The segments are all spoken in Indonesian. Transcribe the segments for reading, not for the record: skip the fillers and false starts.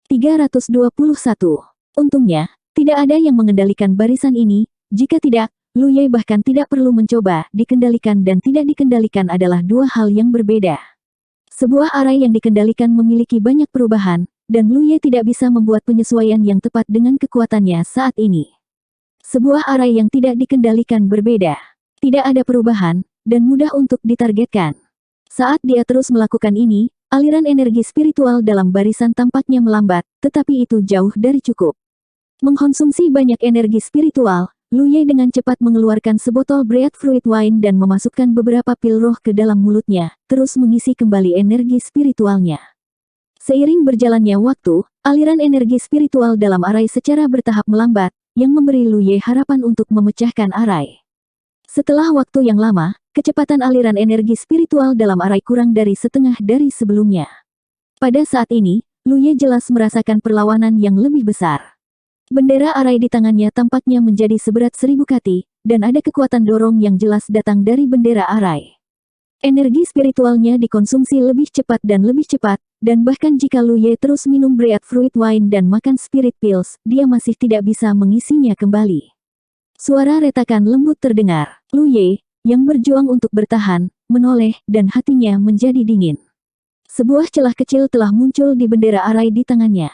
321. Untungnya, tidak ada yang mengendalikan barisan ini. Jika tidak, Lu Ye bahkan tidak perlu mencoba. Dikendalikan dan tidak dikendalikan adalah dua hal yang berbeda. Sebuah arai yang dikendalikan memiliki banyak perubahan, dan Lu Ye tidak bisa membuat penyesuaian yang tepat dengan kekuatannya saat ini. Sebuah arai yang tidak dikendalikan berbeda. Tidak ada perubahan, dan mudah untuk ditargetkan. Saat dia terus melakukan ini, aliran energi spiritual dalam barisan tampaknya melambat, tetapi itu jauh dari cukup. Mengkonsumsi banyak energi spiritual, Lu Ye dengan cepat mengeluarkan sebotol breadfruit wine dan memasukkan beberapa pil roh ke dalam mulutnya, terus mengisi kembali energi spiritualnya. Seiring berjalannya waktu, aliran energi spiritual dalam arai secara bertahap melambat, yang memberi Lu Ye harapan untuk memecahkan arai. Setelah waktu yang lama, kecepatan aliran energi spiritual dalam arai kurang dari setengah dari sebelumnya. Pada saat ini, Lu Ye jelas merasakan perlawanan yang lebih besar. Bendera arai di tangannya tampaknya menjadi seberat 1000 kati, dan ada kekuatan dorong yang jelas datang dari bendera arai. Energi spiritualnya dikonsumsi lebih cepat, dan bahkan jika Lu Ye terus minum breadfruit wine dan makan spirit pills, dia masih tidak bisa mengisinya kembali. Suara retakan lembut terdengar. Lu Ye, yang berjuang untuk bertahan, menoleh, dan hatinya menjadi dingin. Sebuah celah kecil telah muncul di bendera arai di tangannya.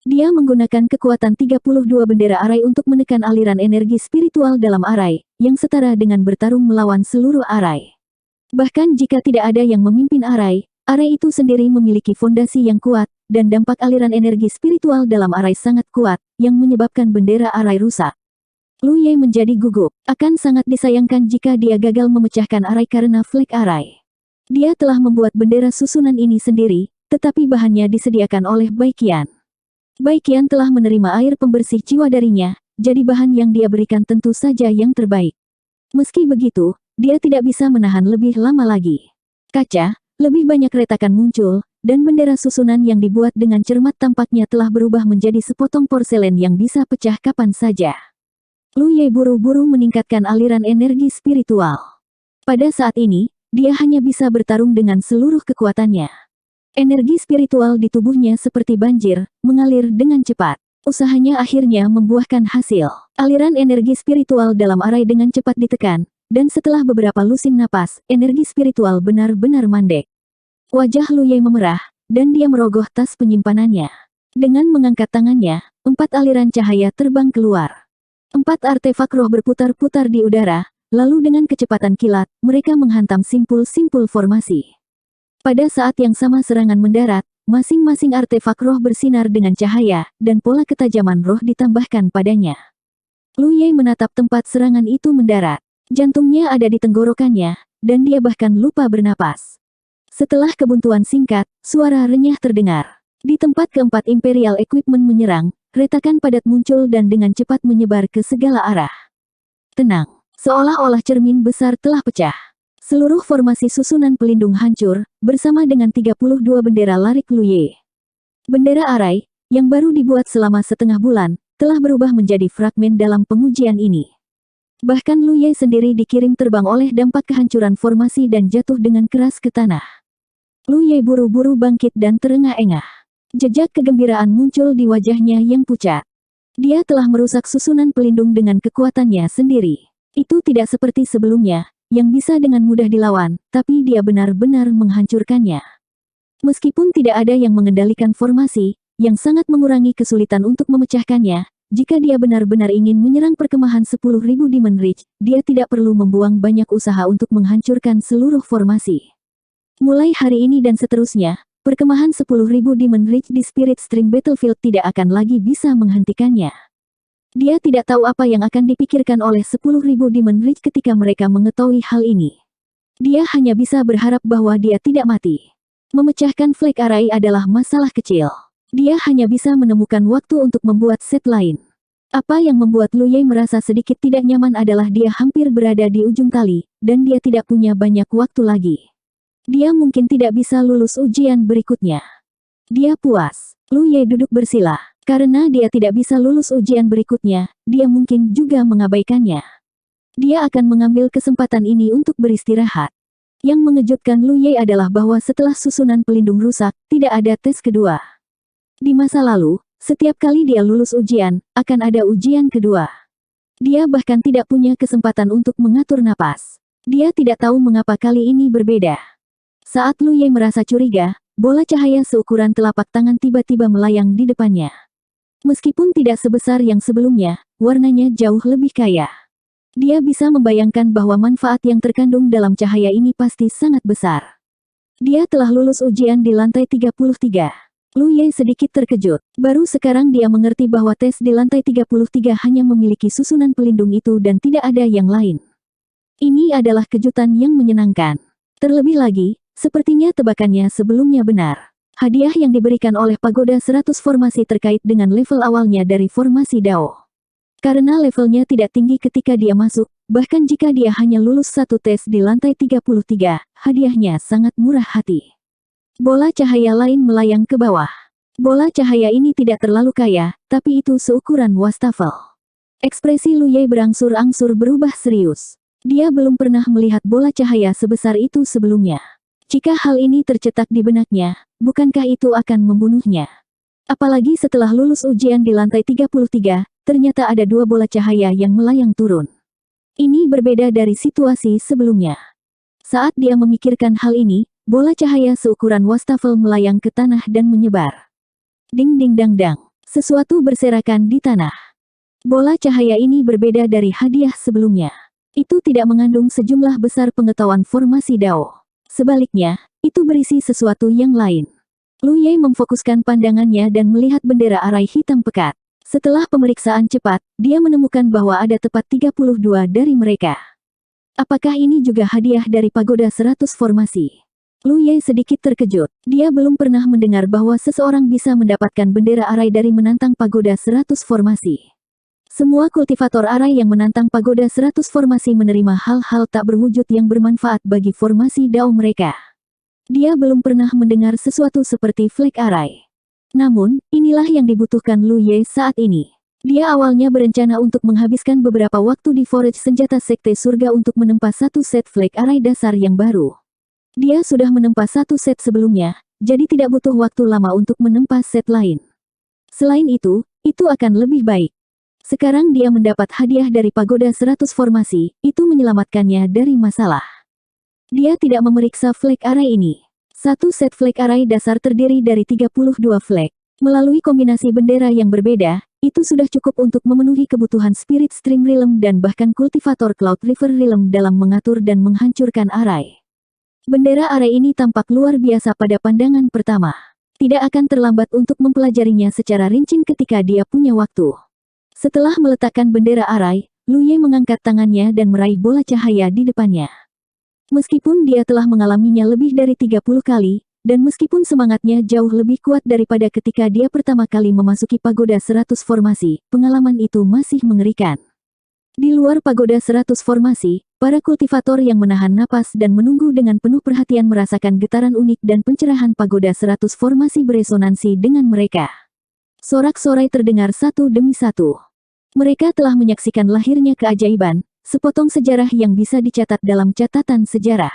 Dia menggunakan kekuatan 32 bendera arai untuk menekan aliran energi spiritual dalam arai, yang setara dengan bertarung melawan seluruh arai. Bahkan jika tidak ada yang memimpin arai itu sendiri memiliki fondasi yang kuat, dan dampak aliran energi spiritual dalam arai sangat kuat, yang menyebabkan bendera arai rusak. Lu Ye menjadi gugup. Akan sangat disayangkan jika dia gagal memecahkan arai karena flek arai. Dia telah membuat bendera susunan ini sendiri, tetapi bahannya disediakan oleh Bai Qian. Bai Qian telah menerima air pembersih jiwa darinya, jadi bahan yang dia berikan tentu saja yang terbaik. Meski begitu, dia tidak bisa menahan lebih lama lagi. Kaca, lebih banyak retakan muncul, dan bendera susunan yang dibuat dengan cermat tampaknya telah berubah menjadi sepotong porselen yang bisa pecah kapan saja. Lu Ye buru-buru meningkatkan aliran energi spiritual. Pada saat ini, dia hanya bisa bertarung dengan seluruh kekuatannya. Energi spiritual di tubuhnya seperti banjir, mengalir dengan cepat. Usahanya akhirnya membuahkan hasil. Aliran energi spiritual dalam arai dengan cepat ditekan, dan setelah beberapa lusin napas, energi spiritual benar-benar mandek. Wajah Lu Ye memerah, dan dia merogoh tas penyimpanannya. Dengan mengangkat tangannya, 4 aliran cahaya terbang keluar. 4 artefak roh berputar-putar di udara, lalu dengan kecepatan kilat, mereka menghantam simpul-simpul formasi. Pada saat yang sama serangan mendarat, masing-masing artefak roh bersinar dengan cahaya, dan pola ketajaman roh ditambahkan padanya. Lu Ye menatap tempat serangan itu mendarat. Jantungnya ada di tenggorokannya, dan dia bahkan lupa bernapas. Setelah kebuntuan singkat, suara renyah terdengar. Di tempat keempat Imperial Equipment menyerang, retakan padat muncul dan dengan cepat menyebar ke segala arah. Tenang, seolah-olah cermin besar telah pecah. Seluruh formasi susunan pelindung hancur, bersama dengan 32 bendera larik Lu Ye. Bendera arai, yang baru dibuat selama setengah bulan, telah berubah menjadi fragmen dalam pengujian ini. Bahkan Lu Ye sendiri dikirim terbang oleh dampak kehancuran formasi dan jatuh dengan keras ke tanah. Lu Ye buru-buru bangkit dan terengah-engah. Jejak kegembiraan muncul di wajahnya yang pucat. Dia telah merusak susunan pelindung dengan kekuatannya sendiri. Itu tidak seperti sebelumnya, yang bisa dengan mudah dilawan, tapi dia benar-benar menghancurkannya. Meskipun tidak ada yang mengendalikan formasi, yang sangat mengurangi kesulitan untuk memecahkannya, jika dia benar-benar ingin menyerang perkemahan 10.000 Demon Ridge, dia tidak perlu membuang banyak usaha untuk menghancurkan seluruh formasi. Mulai hari ini dan seterusnya, perkemahan 10.000 Demon Ridge di Spirit Stream Battlefield tidak akan lagi bisa menghentikannya. Dia tidak tahu apa yang akan dipikirkan oleh 10.000 Demon Ridge ketika mereka mengetahui hal ini. Dia hanya bisa berharap bahwa dia tidak mati. Memecahkan flek arai adalah masalah kecil. Dia hanya bisa menemukan waktu untuk membuat set lain. Apa yang membuat Lu Ye merasa sedikit tidak nyaman adalah dia hampir berada di ujung tali, dan dia tidak punya banyak waktu lagi. Dia mungkin tidak bisa lulus ujian berikutnya. Dia puas. Lu Ye duduk bersila. Karena dia tidak bisa lulus ujian berikutnya, dia mungkin juga mengabaikannya. Dia akan mengambil kesempatan ini untuk beristirahat. Yang mengejutkan Lu Ye adalah bahwa setelah susunan pelindung rusak, tidak ada tes kedua. Di masa lalu, setiap kali dia lulus ujian, akan ada ujian kedua. Dia bahkan tidak punya kesempatan untuk mengatur napas. Dia tidak tahu mengapa kali ini berbeda. Saat Lu Ye merasa curiga, bola cahaya seukuran telapak tangan tiba-tiba melayang di depannya. Meskipun tidak sebesar yang sebelumnya, warnanya jauh lebih kaya. Dia bisa membayangkan bahwa manfaat yang terkandung dalam cahaya ini pasti sangat besar. Dia telah lulus ujian di lantai 33. Lu Ye sedikit terkejut. Baru sekarang dia mengerti bahwa tes di lantai 33 hanya memiliki susunan pelindung itu dan tidak ada yang lain. Ini adalah kejutan yang menyenangkan. Terlebih lagi, sepertinya tebakannya sebelumnya benar. Hadiah yang diberikan oleh Pagoda 100 formasi terkait dengan level awalnya dari formasi Dao. Karena levelnya tidak tinggi ketika dia masuk, bahkan jika dia hanya lulus satu tes di lantai 33, hadiahnya sangat murah hati. Bola cahaya lain melayang ke bawah. Bola cahaya ini tidak terlalu kaya, tapi itu seukuran wastafel. Ekspresi Lu Ye berangsur-angsur berubah serius. Dia belum pernah melihat bola cahaya sebesar itu sebelumnya. Jika hal ini tercetak di benaknya, bukankah itu akan membunuhnya? Apalagi setelah lulus ujian di lantai 33, ternyata ada dua bola cahaya yang melayang turun. Ini berbeda dari situasi sebelumnya. Saat dia memikirkan hal ini, bola cahaya seukuran wastafel melayang ke tanah dan menyebar. Ding ding dang dang. Sesuatu berserakan di tanah. Bola cahaya ini berbeda dari hadiah sebelumnya. Itu tidak mengandung sejumlah besar pengetahuan formasi Dao. Sebaliknya, itu berisi sesuatu yang lain. Lu Ye memfokuskan pandangannya dan melihat bendera arai hitam pekat. Setelah pemeriksaan cepat, dia menemukan bahwa ada tepat 32 dari mereka. Apakah ini juga hadiah dari Pagoda 100 formasi? Lu Ye sedikit terkejut. Dia belum pernah mendengar bahwa seseorang bisa mendapatkan bendera arai dari menantang Pagoda 100 formasi. Semua kultivator arai yang menantang Pagoda 100 formasi menerima hal-hal tak berwujud yang bermanfaat bagi formasi Dao mereka. Dia belum pernah mendengar sesuatu seperti flag arai. Namun, inilah yang dibutuhkan Lu Ye saat ini. Dia awalnya berencana untuk menghabiskan beberapa waktu di Forge Senjata Sekte Surga untuk menempa satu set flag arai dasar yang baru. Dia sudah menempa satu set sebelumnya, jadi tidak butuh waktu lama untuk menempa set lain. Selain itu akan lebih baik. Sekarang dia mendapat hadiah dari Pagoda 100 formasi, itu menyelamatkannya dari masalah. Dia tidak memeriksa flag arai ini. Satu set flag arai dasar terdiri dari 32 flag. Melalui kombinasi bendera yang berbeda, itu sudah cukup untuk memenuhi kebutuhan Spirit Stream Realm dan bahkan kultivator Cloud River Realm dalam mengatur dan menghancurkan arai. Bendera arai ini tampak luar biasa pada pandangan pertama. Tidak akan terlambat untuk mempelajarinya secara rinci ketika dia punya waktu. Setelah meletakkan bendera arai, Lu Ye mengangkat tangannya dan meraih bola cahaya di depannya. Meskipun dia telah mengalaminya lebih dari 30 kali, dan meskipun semangatnya jauh lebih kuat daripada ketika dia pertama kali memasuki Pagoda 100 formasi, pengalaman itu masih mengerikan. Di luar Pagoda 100 formasi, para kultivator yang menahan napas dan menunggu dengan penuh perhatian merasakan getaran unik dan pencerahan Pagoda 100 formasi beresonansi dengan mereka. Sorak-sorai terdengar satu demi satu. Mereka telah menyaksikan lahirnya keajaiban, sepotong sejarah yang bisa dicatat dalam catatan sejarah.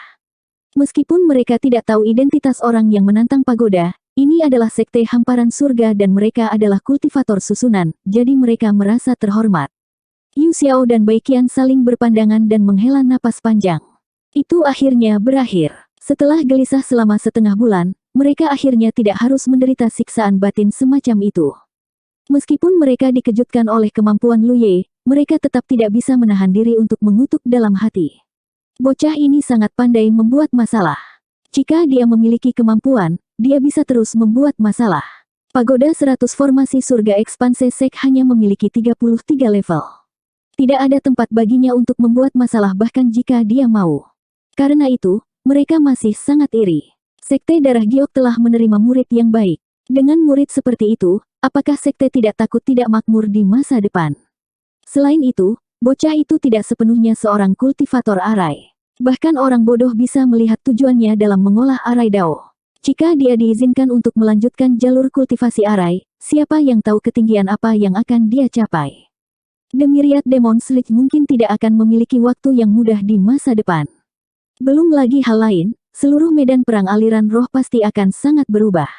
Meskipun mereka tidak tahu identitas orang yang menantang pagoda, ini adalah sekte hamparan surga dan mereka adalah kultivator susunan, jadi mereka merasa terhormat. Yu Xiao dan Bai Qian saling berpandangan dan menghela napas panjang. Itu akhirnya berakhir. Setelah gelisah selama setengah bulan, mereka akhirnya tidak harus menderita siksaan batin semacam itu. Meskipun mereka dikejutkan oleh kemampuan Lu Ye, mereka tetap tidak bisa menahan diri untuk mengutuk dalam hati. Bocah ini sangat pandai membuat masalah. Jika dia memiliki kemampuan, dia bisa terus membuat masalah. Pagoda 100 formasi surga ekspansi Sek hanya memiliki 33 level. Tidak ada tempat baginya untuk membuat masalah bahkan jika dia mau. Karena itu, mereka masih sangat iri. Sekte Darah Giok telah menerima murid yang baik. Dengan murid seperti itu, apakah sekte tidak takut tidak makmur di masa depan? Selain itu, bocah itu tidak sepenuhnya seorang kultivator arai. Bahkan orang bodoh bisa melihat tujuannya dalam mengolah arai Dao. Jika dia diizinkan untuk melanjutkan jalur kultivasi arai, siapa yang tahu ketinggian apa yang akan dia capai? Demiriat Demon Sledge mungkin tidak akan memiliki waktu yang mudah di masa depan. Belum lagi hal lain, seluruh medan perang aliran roh pasti akan sangat berubah.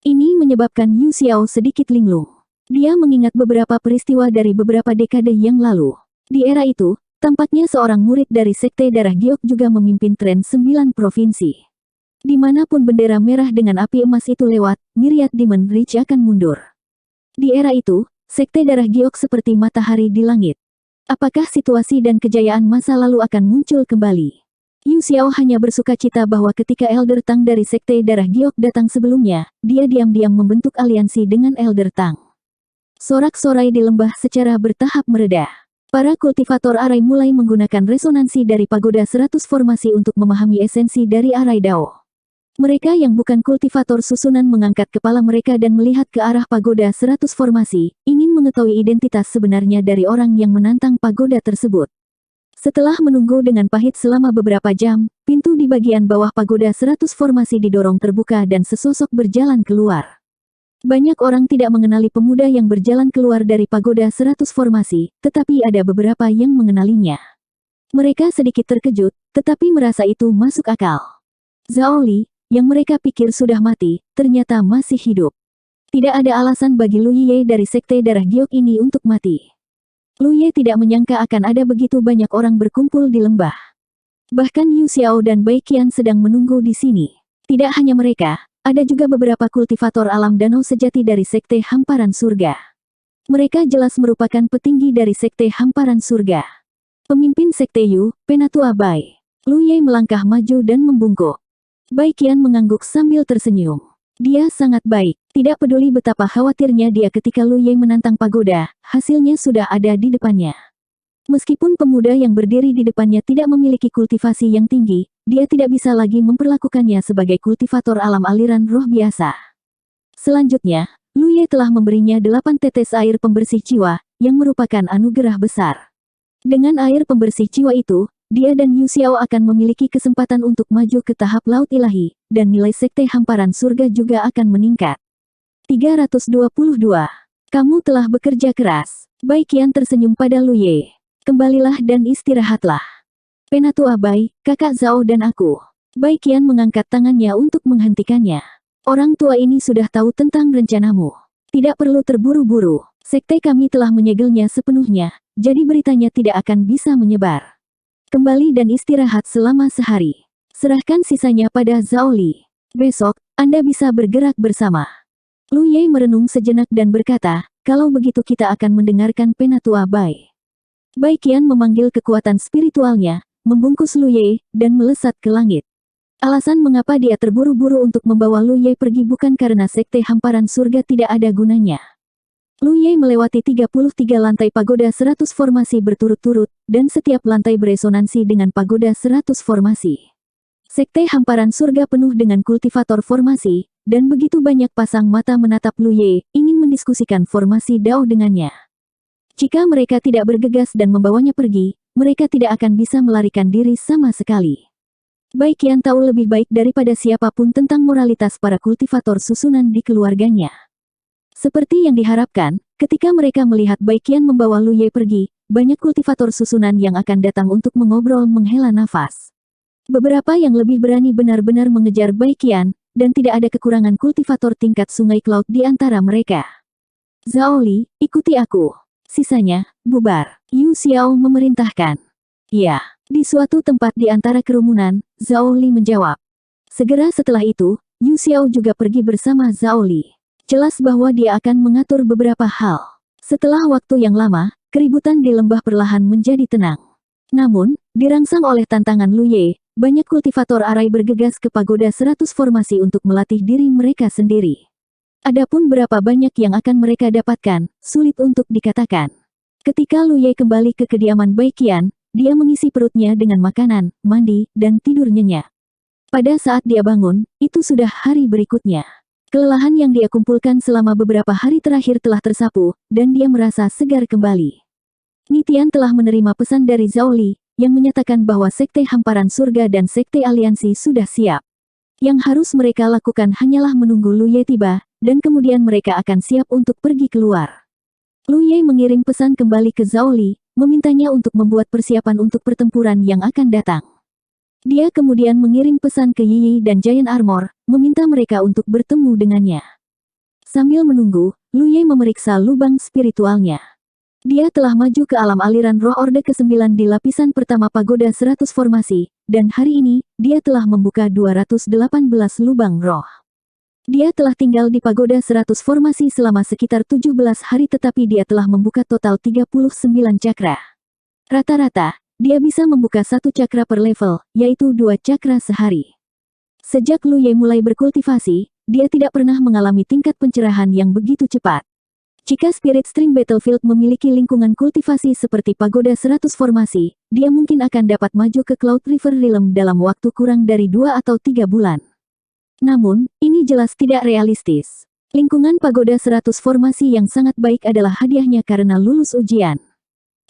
Ini menyebabkan Yu Xiao sedikit linglung. Dia mengingat beberapa peristiwa dari beberapa dekade yang lalu. Di era itu, tampaknya seorang murid dari Sekte Darah Giok juga memimpin tren 9 provinsi. Dimanapun bendera merah dengan api emas itu lewat, Myriad Demon Reach akan mundur. Di era itu, Sekte Darah Giok seperti matahari di langit. Apakah situasi dan kejayaan masa lalu akan muncul kembali? Yu Xiao hanya bersuka cita bahwa ketika Elder Tang dari Sekte Darah Giok datang sebelumnya, dia diam-diam membentuk aliansi dengan Elder Tang. Sorak-sorai di lembah secara bertahap mereda. Para kultivator arai mulai menggunakan resonansi dari pagoda 100 formasi untuk memahami esensi dari arai Dao. Mereka yang bukan kultivator susunan mengangkat kepala mereka dan melihat ke arah pagoda 100 formasi, ingin mengetahui identitas sebenarnya dari orang yang menantang pagoda tersebut. Setelah menunggu dengan pahit selama beberapa jam, pintu di bagian bawah pagoda 100 formasi didorong terbuka dan sesosok berjalan keluar. Banyak orang tidak mengenali pemuda yang berjalan keluar dari pagoda 100 formasi, tetapi ada beberapa yang mengenalinya. Mereka sedikit terkejut, tetapi merasa itu masuk akal. Zhao Li, yang mereka pikir sudah mati, ternyata masih hidup. Tidak ada alasan bagi Lu Yiye dari Sekte Darah Giok ini untuk mati. Lu Ye tidak menyangka akan ada begitu banyak orang berkumpul di lembah. Bahkan Yu Xiao dan Bai Qian sedang menunggu di sini. Tidak hanya mereka, ada juga beberapa kultivator alam danau sejati dari Sekte Hamparan Surga. Mereka jelas merupakan petinggi dari Sekte Hamparan Surga. Pemimpin Sekte Yu, Penatua Bai. Lu Ye melangkah maju dan membungkuk. Bai Qian mengangguk sambil tersenyum. Dia sangat baik. Tidak peduli betapa khawatirnya dia ketika Lu Ye menantang pagoda, hasilnya sudah ada di depannya. Meskipun pemuda yang berdiri di depannya tidak memiliki kultivasi yang tinggi, dia tidak bisa lagi memperlakukannya sebagai kultivator alam aliran roh biasa. Selanjutnya, Lu Ye telah memberinya 8 tetes air pembersih jiwa, yang merupakan anugerah besar. Dengan air pembersih jiwa itu, dia dan Yu Xiao akan memiliki kesempatan untuk maju ke tahap laut ilahi, dan nilai Sekte Hamparan Surga juga akan meningkat. 322. Kamu telah bekerja keras. Bai Qian tersenyum pada Lu Ye. Kembalilah dan istirahatlah. Penatua Bai, kakak Zhao dan aku. Bai Qian mengangkat tangannya untuk menghentikannya. Orang tua ini sudah tahu tentang rencanamu. Tidak perlu terburu-buru. Sekte kami telah menyegelnya sepenuhnya, jadi beritanya tidak akan bisa menyebar. Kembali dan istirahat selama sehari. Serahkan sisanya pada Zhao Li. Besok, Anda bisa bergerak bersama. Lu Ye merenung sejenak dan berkata, kalau begitu kita akan mendengarkan Penatua Bai. Bai Qian memanggil kekuatan spiritualnya, membungkus Lu Ye, dan melesat ke langit. Alasan mengapa dia terburu-buru untuk membawa Lu Ye pergi bukan karena Sekte Hamparan Surga tidak ada gunanya. Lu Ye melewati 33 lantai pagoda 100 formasi berturut-turut, dan setiap lantai beresonansi dengan pagoda 100 formasi. Sekte Hamparan Surga penuh dengan kultivator formasi, dan begitu banyak pasang mata menatap Lu Ye, ingin mendiskusikan formasi Dao dengannya. Jika mereka tidak bergegas dan membawanya pergi, mereka tidak akan bisa melarikan diri sama sekali. Bai Qian tahu lebih baik daripada siapapun tentang moralitas para kultivator susunan di keluarganya. Seperti yang diharapkan, ketika mereka melihat Bai Qian membawa Lu Ye pergi, banyak kultivator susunan yang akan datang untuk mengobrol menghela nafas. Beberapa yang lebih berani benar-benar mengejar Bai Qian, dan tidak ada kekurangan kultivator tingkat sungai Cloud di antara mereka. Zhao Li, ikuti aku. Sisanya, bubar. Yu Xiao memerintahkan. Ya, di suatu tempat di antara kerumunan, Zhao Li menjawab. Segera setelah itu, Yu Xiao juga pergi bersama Zhao Li. Jelas bahwa dia akan mengatur beberapa hal. Setelah waktu yang lama, keributan di lembah perlahan menjadi tenang. Namun, dirangsang oleh tantangan Lu Ye, banyak kultivator arai bergegas ke pagoda 100 formasi untuk melatih diri mereka sendiri. Adapun berapa banyak yang akan mereka dapatkan, sulit untuk dikatakan. Ketika Lu Ye kembali ke kediaman Bai Qian, dia mengisi perutnya dengan makanan, mandi, dan tidur nyenyak. Pada saat dia bangun, itu sudah hari berikutnya. Kelelahan yang dia kumpulkan selama beberapa hari terakhir telah tersapu, dan dia merasa segar kembali. Nitian telah menerima pesan dari Zhao Li, yang menyatakan bahwa Sekte Hamparan Surga dan Sekte Aliansi sudah siap. Yang harus mereka lakukan hanyalah menunggu Lu Ye tiba, dan kemudian mereka akan siap untuk pergi keluar. Lu Ye mengirim pesan kembali ke Zhao Li, memintanya untuk membuat persiapan untuk pertempuran yang akan datang. Dia kemudian mengirim pesan ke Yi Yi dan Giant Armor, meminta mereka untuk bertemu dengannya. Sambil menunggu, Lu Ye memeriksa lubang spiritualnya. Dia telah maju ke alam aliran roh Orde ke-9 di lapisan pertama pagoda 100 formasi, dan hari ini, dia telah membuka 218 lubang roh. Dia telah tinggal di pagoda 100 formasi selama sekitar 17 hari tetapi dia telah membuka total 39 cakra. Rata-rata, dia bisa membuka 1 cakra per level, yaitu 2 cakra sehari. Sejak Lu Ye mulai berkultivasi, dia tidak pernah mengalami tingkat pencerahan yang begitu cepat. Jika Spirit Stream Battlefield memiliki lingkungan kultivasi seperti pagoda 100 formasi, dia mungkin akan dapat maju ke Cloud River Realm dalam waktu kurang dari 2 atau 3 bulan. Namun, ini jelas tidak realistis. Lingkungan pagoda 100 formasi yang sangat baik adalah hadiahnya karena lulus ujian.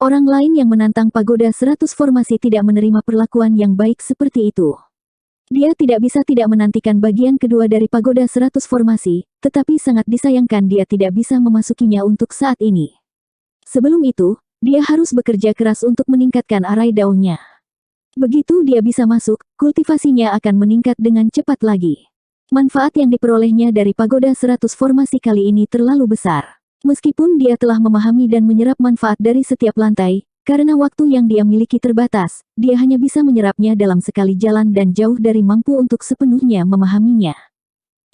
Orang lain yang menantang pagoda 100 formasi tidak menerima perlakuan yang baik seperti itu. Dia tidak bisa tidak menantikan bagian kedua dari pagoda 100 formasi, tetapi sangat disayangkan dia tidak bisa memasukinya untuk saat ini. Sebelum itu, dia harus bekerja keras untuk meningkatkan arai daunnya. Begitu dia bisa masuk, kultivasinya akan meningkat dengan cepat lagi. Manfaat yang diperolehnya dari pagoda 100 formasi kali ini terlalu besar. Meskipun dia telah memahami dan menyerap manfaat dari setiap lantai, karena waktu yang dia miliki terbatas, dia hanya bisa menyerapnya dalam sekali jalan dan jauh dari mampu untuk sepenuhnya memahaminya.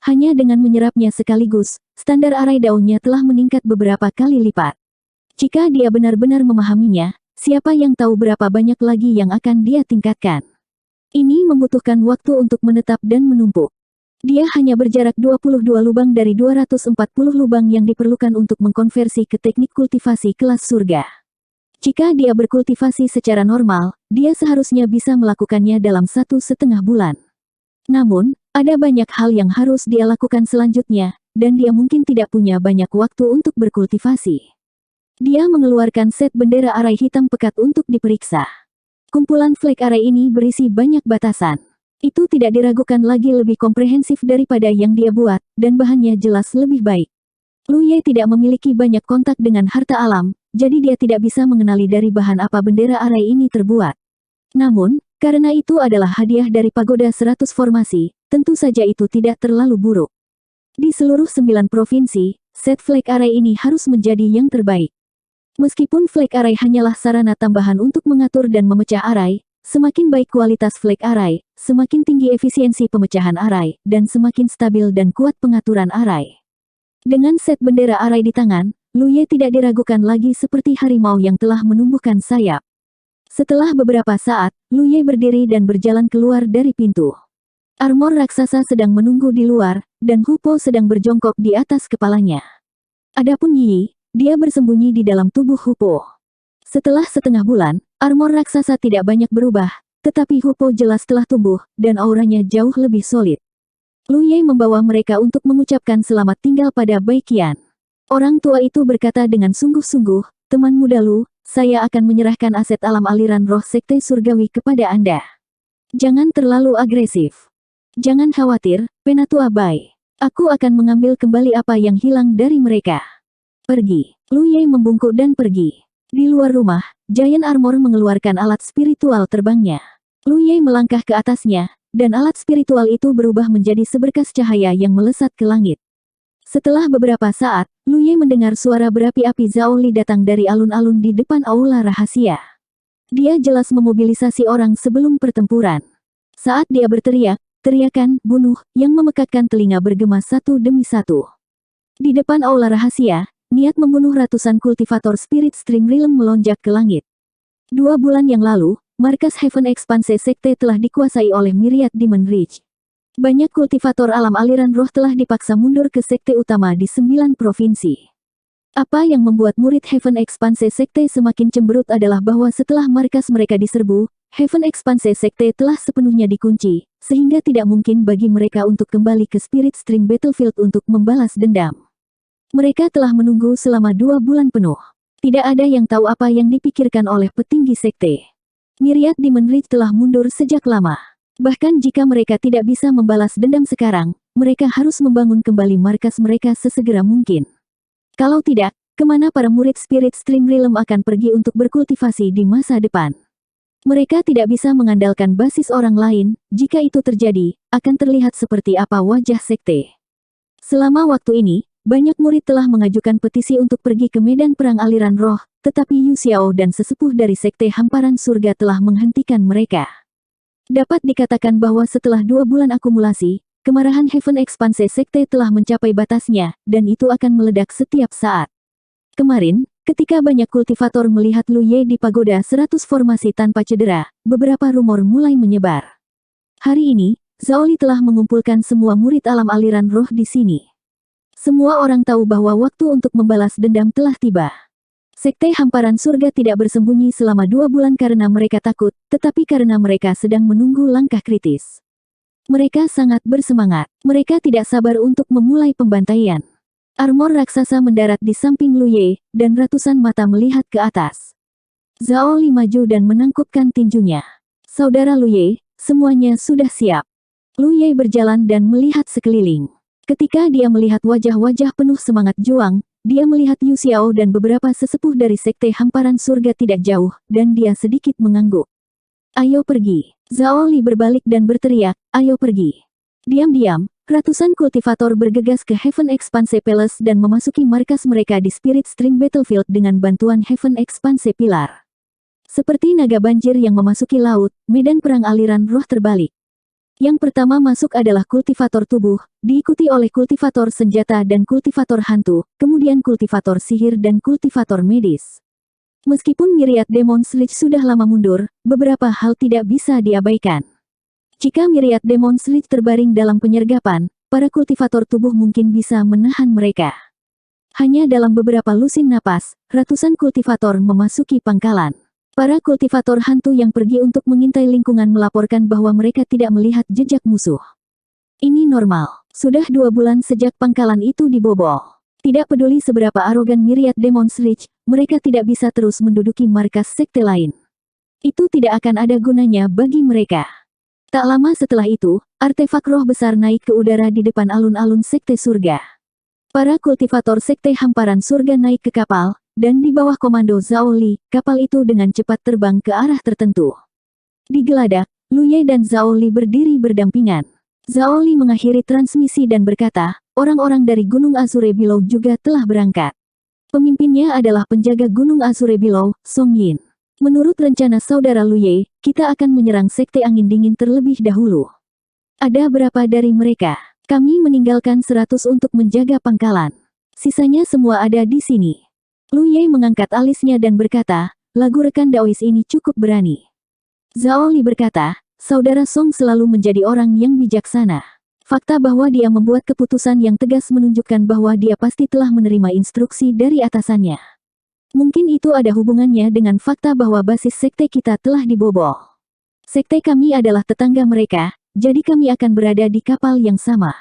Hanya dengan menyerapnya sekaligus, standar arai daunnya telah meningkat beberapa kali lipat. Jika dia benar-benar memahaminya, siapa yang tahu berapa banyak lagi yang akan dia tingkatkan. Ini membutuhkan waktu untuk menetap dan menumpuk. Dia hanya berjarak 22 lubang dari 240 lubang yang diperlukan untuk mengkonversi ke teknik kultivasi kelas surga. Jika dia berkultivasi secara normal, dia seharusnya bisa melakukannya dalam 1,5 bulan. Namun, ada banyak hal yang harus dia lakukan selanjutnya, dan dia mungkin tidak punya banyak waktu untuk berkultivasi. Dia mengeluarkan set bendera arai hitam pekat untuk diperiksa. Kumpulan flag arai ini berisi banyak batasan. Itu tidak diragukan lagi lebih komprehensif daripada yang dia buat, dan bahannya jelas lebih baik. Lu Ye tidak memiliki banyak kontak dengan harta alam, jadi dia tidak bisa mengenali dari bahan apa bendera arai ini terbuat. Namun, karena itu adalah hadiah dari pagoda 100 formasi, tentu saja itu tidak terlalu buruk. Di seluruh 9 provinsi, set flag arai ini harus menjadi yang terbaik. Meskipun flag arai hanyalah sarana tambahan untuk mengatur dan memecah arai, semakin baik kualitas flag arai, semakin tinggi efisiensi pemecahan arai, dan semakin stabil dan kuat pengaturan arai. Dengan set bendera arai di tangan, Lu Ye tidak diragukan lagi seperti harimau yang telah menumbuhkan sayap. Setelah beberapa saat, Lu Ye berdiri dan berjalan keluar dari pintu. Armor raksasa sedang menunggu di luar, dan Hupo sedang berjongkok di atas kepalanya. Adapun Yi, dia bersembunyi di dalam tubuh Hupo. Setelah setengah bulan, armor raksasa tidak banyak berubah, tetapi Hupo jelas telah tumbuh, dan auranya jauh lebih solid. Lu Ye membawa mereka untuk mengucapkan selamat tinggal pada Baiqian. Orang tua itu berkata dengan sungguh-sungguh, "Teman muda Lu, saya akan menyerahkan aset alam aliran roh sekte surgawi kepada Anda. Jangan terlalu agresif. Jangan khawatir, Penatua Bai. Aku akan mengambil kembali apa yang hilang dari mereka. Pergi." Lu Ye membungkuk dan pergi. Di luar rumah, Giant Armor mengeluarkan alat spiritual terbangnya. Lu Ye melangkah ke atasnya, dan alat spiritual itu berubah menjadi seberkas cahaya yang melesat ke langit. Setelah beberapa saat, Lu Ye mendengar suara berapi-api Zhao Li datang dari alun-alun di depan aula rahasia. Dia jelas memobilisasi orang sebelum pertempuran. Saat dia berteriak, teriakan "bunuh" yang memekakkan telinga bergema satu demi satu. Di depan aula rahasia, niat membunuh ratusan kultivator Spirit Stream Realm melonjak ke langit. 2 bulan yang lalu, markas Heaven Expanse Sekte telah dikuasai oleh Myriad Demon Reach. Banyak kultivator alam aliran roh telah dipaksa mundur ke sekte utama di 9 provinsi. Apa yang membuat murid Heaven Expanse Sekte semakin cemberut adalah bahwa setelah markas mereka diserbu, Heaven Expanse Sekte telah sepenuhnya dikunci, sehingga tidak mungkin bagi mereka untuk kembali ke Spirit Stream Battlefield untuk membalas dendam. Mereka telah menunggu selama 2 bulan penuh. Tidak ada yang tahu apa yang dipikirkan oleh petinggi sekte. Myriad Demon Reach telah mundur sejak lama. Bahkan jika mereka tidak bisa membalas dendam sekarang, mereka harus membangun kembali markas mereka sesegera mungkin. Kalau tidak, kemana para murid Spirit Stream Realm akan pergi untuk berkultivasi di masa depan? Mereka tidak bisa mengandalkan basis orang lain, jika itu terjadi, akan terlihat seperti apa wajah sekte. Selama waktu ini, banyak murid telah mengajukan petisi untuk pergi ke medan perang aliran roh, tetapi Yu Xiao dan sesepuh dari Sekte Hamparan Surga telah menghentikan mereka. Dapat dikatakan bahwa setelah 2 bulan akumulasi, kemarahan Heaven Expanse Sekte telah mencapai batasnya, dan itu akan meledak setiap saat. Kemarin, ketika banyak kultivator melihat Lu Ye di pagoda 100 formasi tanpa cedera, beberapa rumor mulai menyebar. Hari ini, Zhao Li telah mengumpulkan semua murid alam aliran roh di sini. Semua orang tahu bahwa waktu untuk membalas dendam telah tiba. Sekte Hamparan Surga tidak bersembunyi selama 2 bulan karena mereka takut, tetapi karena mereka sedang menunggu langkah kritis. Mereka sangat bersemangat. Mereka tidak sabar untuk memulai pembantaian. Armor raksasa mendarat di samping Lu Ye, dan ratusan mata melihat ke atas. Zhao Li maju dan menangkupkan tinjunya. Saudara Lu Ye, semuanya sudah siap. Lu Ye berjalan dan melihat sekeliling. Ketika dia melihat wajah-wajah penuh semangat juang, dia melihat Yu Xiao dan beberapa sesepuh dari Sekte Hamparan Surga tidak jauh, dan dia sedikit mengangguk. Ayo pergi. Zhao Li berbalik dan berteriak, ayo pergi. Diam-diam, ratusan kultivator bergegas ke Heaven Expanse Palace dan memasuki markas mereka di Spirit Stream Battlefield dengan bantuan Heaven Expanse Pilar. Seperti naga banjir yang memasuki laut, medan perang aliran roh terbalik. Yang pertama masuk adalah kultivator tubuh, diikuti oleh kultivator senjata dan kultivator hantu, kemudian kultivator sihir dan kultivator medis. Meskipun Myriad Demon Sledge sudah lama mundur, beberapa hal tidak bisa diabaikan. Jika Myriad Demon Sledge terbaring dalam penyergapan, para kultivator tubuh mungkin bisa menahan mereka. Hanya dalam beberapa lusin napas, ratusan kultivator memasuki pangkalan. Para kultivator hantu yang pergi untuk mengintai lingkungan melaporkan bahwa mereka tidak melihat jejak musuh. Ini normal. Sudah 2 bulan sejak pangkalan itu dibobol. Tidak peduli seberapa arogan Myriad Demon Sledge, mereka tidak bisa terus menduduki markas sekte lain. Itu tidak akan ada gunanya bagi mereka. Tak lama setelah itu, artefak roh besar naik ke udara di depan alun-alun sekte surga. Para kultivator Sekte Hamparan Surga naik ke kapal, dan di bawah komando Zhao Li, kapal itu dengan cepat terbang ke arah tertentu. Di geladak, Lu Ye dan Zhao Li berdiri berdampingan. Zhao Li mengakhiri transmisi dan berkata, orang-orang dari Gunung Azure Below juga telah berangkat. Pemimpinnya adalah penjaga Gunung Azure Below, Song Yin. Menurut rencana saudara Lu Ye, kita akan menyerang Sekte Angin Dingin terlebih dahulu. Ada berapa dari mereka? Kami meninggalkan 100 untuk menjaga pangkalan. Sisanya semua ada di sini. Lu Ye mengangkat alisnya dan berkata, lagu rekan Daois ini cukup berani. Zhao Li berkata, saudara Song selalu menjadi orang yang bijaksana. Fakta bahwa dia membuat keputusan yang tegas menunjukkan bahwa dia pasti telah menerima instruksi dari atasannya. Mungkin itu ada hubungannya dengan fakta bahwa basis sekte kita telah dibobol. Sekte kami adalah tetangga mereka, jadi kami akan berada di kapal yang sama.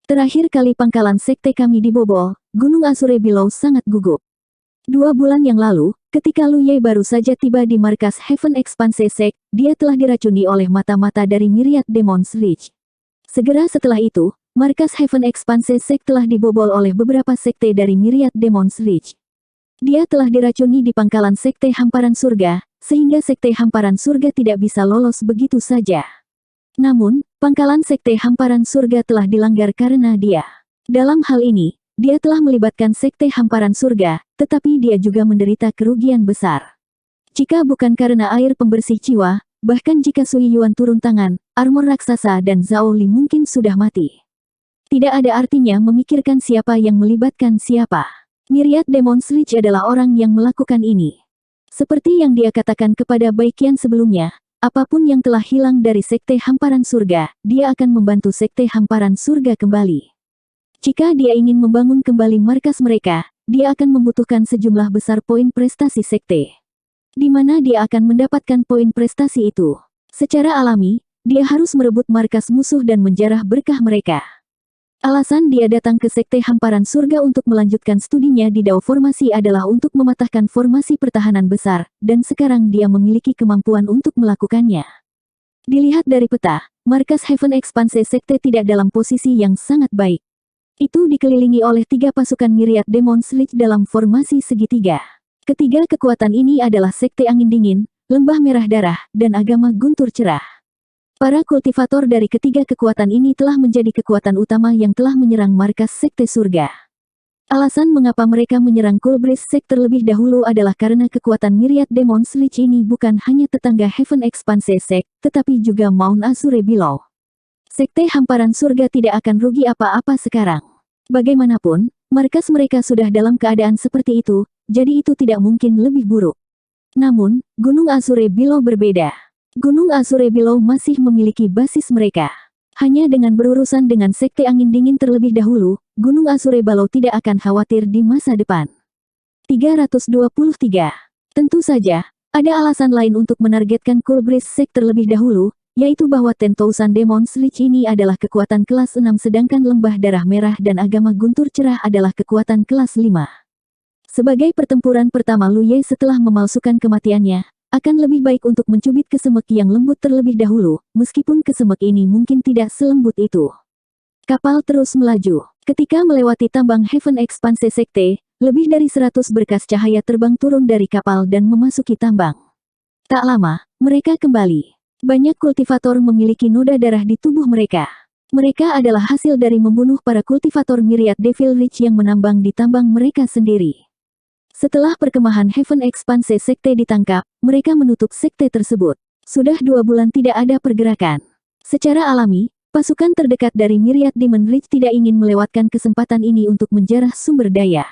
Terakhir kali pangkalan sekte kami dibobol, Gunung Azure Below sangat gugup. 2 bulan yang lalu, ketika Lu Ye baru saja tiba di markas Heaven Expanse Sect, dia telah diracuni oleh mata-mata dari Myriad Demon Sledge. Segera setelah itu, markas Heaven Expanse Sect telah dibobol oleh beberapa sekte dari Myriad Demon Sledge. Dia telah diracuni di pangkalan Sekte Hamparan Surga, sehingga Sekte Hamparan Surga tidak bisa lolos begitu saja. Namun, pangkalan Sekte Hamparan Surga telah dilanggar karena dia. Dalam hal ini, dia telah melibatkan Sekte Hamparan Surga, tetapi dia juga menderita kerugian besar. Jika bukan karena air pembersih jiwa, bahkan jika Sui Yuan turun tangan, armor raksasa dan Zhao Li mungkin sudah mati. Tidak ada artinya memikirkan siapa yang melibatkan siapa. Myriad Demon Sledge adalah orang yang melakukan ini. Seperti yang dia katakan kepada Baiqian sebelumnya, apapun yang telah hilang dari Sekte Hamparan Surga, dia akan membantu Sekte Hamparan Surga kembali. Jika dia ingin membangun kembali markas mereka, dia akan membutuhkan sejumlah besar poin prestasi sekte. Di mana dia akan mendapatkan poin prestasi itu? Secara alami, dia harus merebut markas musuh dan menjarah berkah mereka. Alasan dia datang ke Sekte Hamparan Surga untuk melanjutkan studinya di Dao Formasi adalah untuk mematahkan formasi pertahanan besar, dan sekarang dia memiliki kemampuan untuk melakukannya. Dilihat dari peta, markas Heaven Expanse Sekte tidak dalam posisi yang sangat baik. Itu dikelilingi oleh 3 pasukan Myriad Demon Sledge dalam formasi segitiga. Ketiga kekuatan ini adalah Sekte Angin Dingin, Lembah Merah Darah, dan Agama Guntur Cerah. Para kultivator dari ketiga kekuatan ini telah menjadi kekuatan utama yang telah menyerang markas Sekte Surga. Alasan mengapa mereka menyerang Coolbridge Sect terlebih dahulu adalah karena kekuatan Myriad Demon's Reach ini bukan hanya tetangga Heaven Expanse Sect, tetapi juga Mount Azure Below. Sekte Hamparan Surga tidak akan rugi apa-apa sekarang. Bagaimanapun, markas mereka sudah dalam keadaan seperti itu, jadi itu tidak mungkin lebih buruk. Namun, Gunung Azure Below berbeda. Gunung Azure Below masih memiliki basis mereka. Hanya dengan berurusan dengan Sekte Angin Dingin terlebih dahulu, Gunung Azure Below tidak akan khawatir di masa depan. 323. Tentu saja, ada alasan lain untuk menargetkan Coolbridge Sect terlebih dahulu, yaitu bahwa 10,000 Demon's Reach ini adalah kekuatan kelas 6 sedangkan Lembah Darah Merah dan Agama Guntur Cerah adalah kekuatan kelas 5. Sebagai pertempuran pertama Lu Ye setelah memalsukan kematiannya, akan lebih baik untuk mencubit kesemek yang lembut terlebih dahulu, meskipun kesemek ini mungkin tidak selembut itu. Kapal terus melaju. Ketika melewati tambang Heaven Expanse Sekte, lebih dari 100 berkas cahaya terbang turun dari kapal dan memasuki tambang. Tak lama, mereka kembali. Banyak kultivator memiliki noda darah di tubuh mereka. Mereka adalah hasil dari membunuh para kultivator Myriad Devil Reach yang menambang di tambang mereka sendiri. Setelah perkemahan Heaven Expanse Sekte ditangkap, mereka menutup sekte tersebut. Sudah 2 bulan tidak ada pergerakan. Secara alami, pasukan terdekat dari Myriad Demon Reach tidak ingin melewatkan kesempatan ini untuk menjarah sumber daya.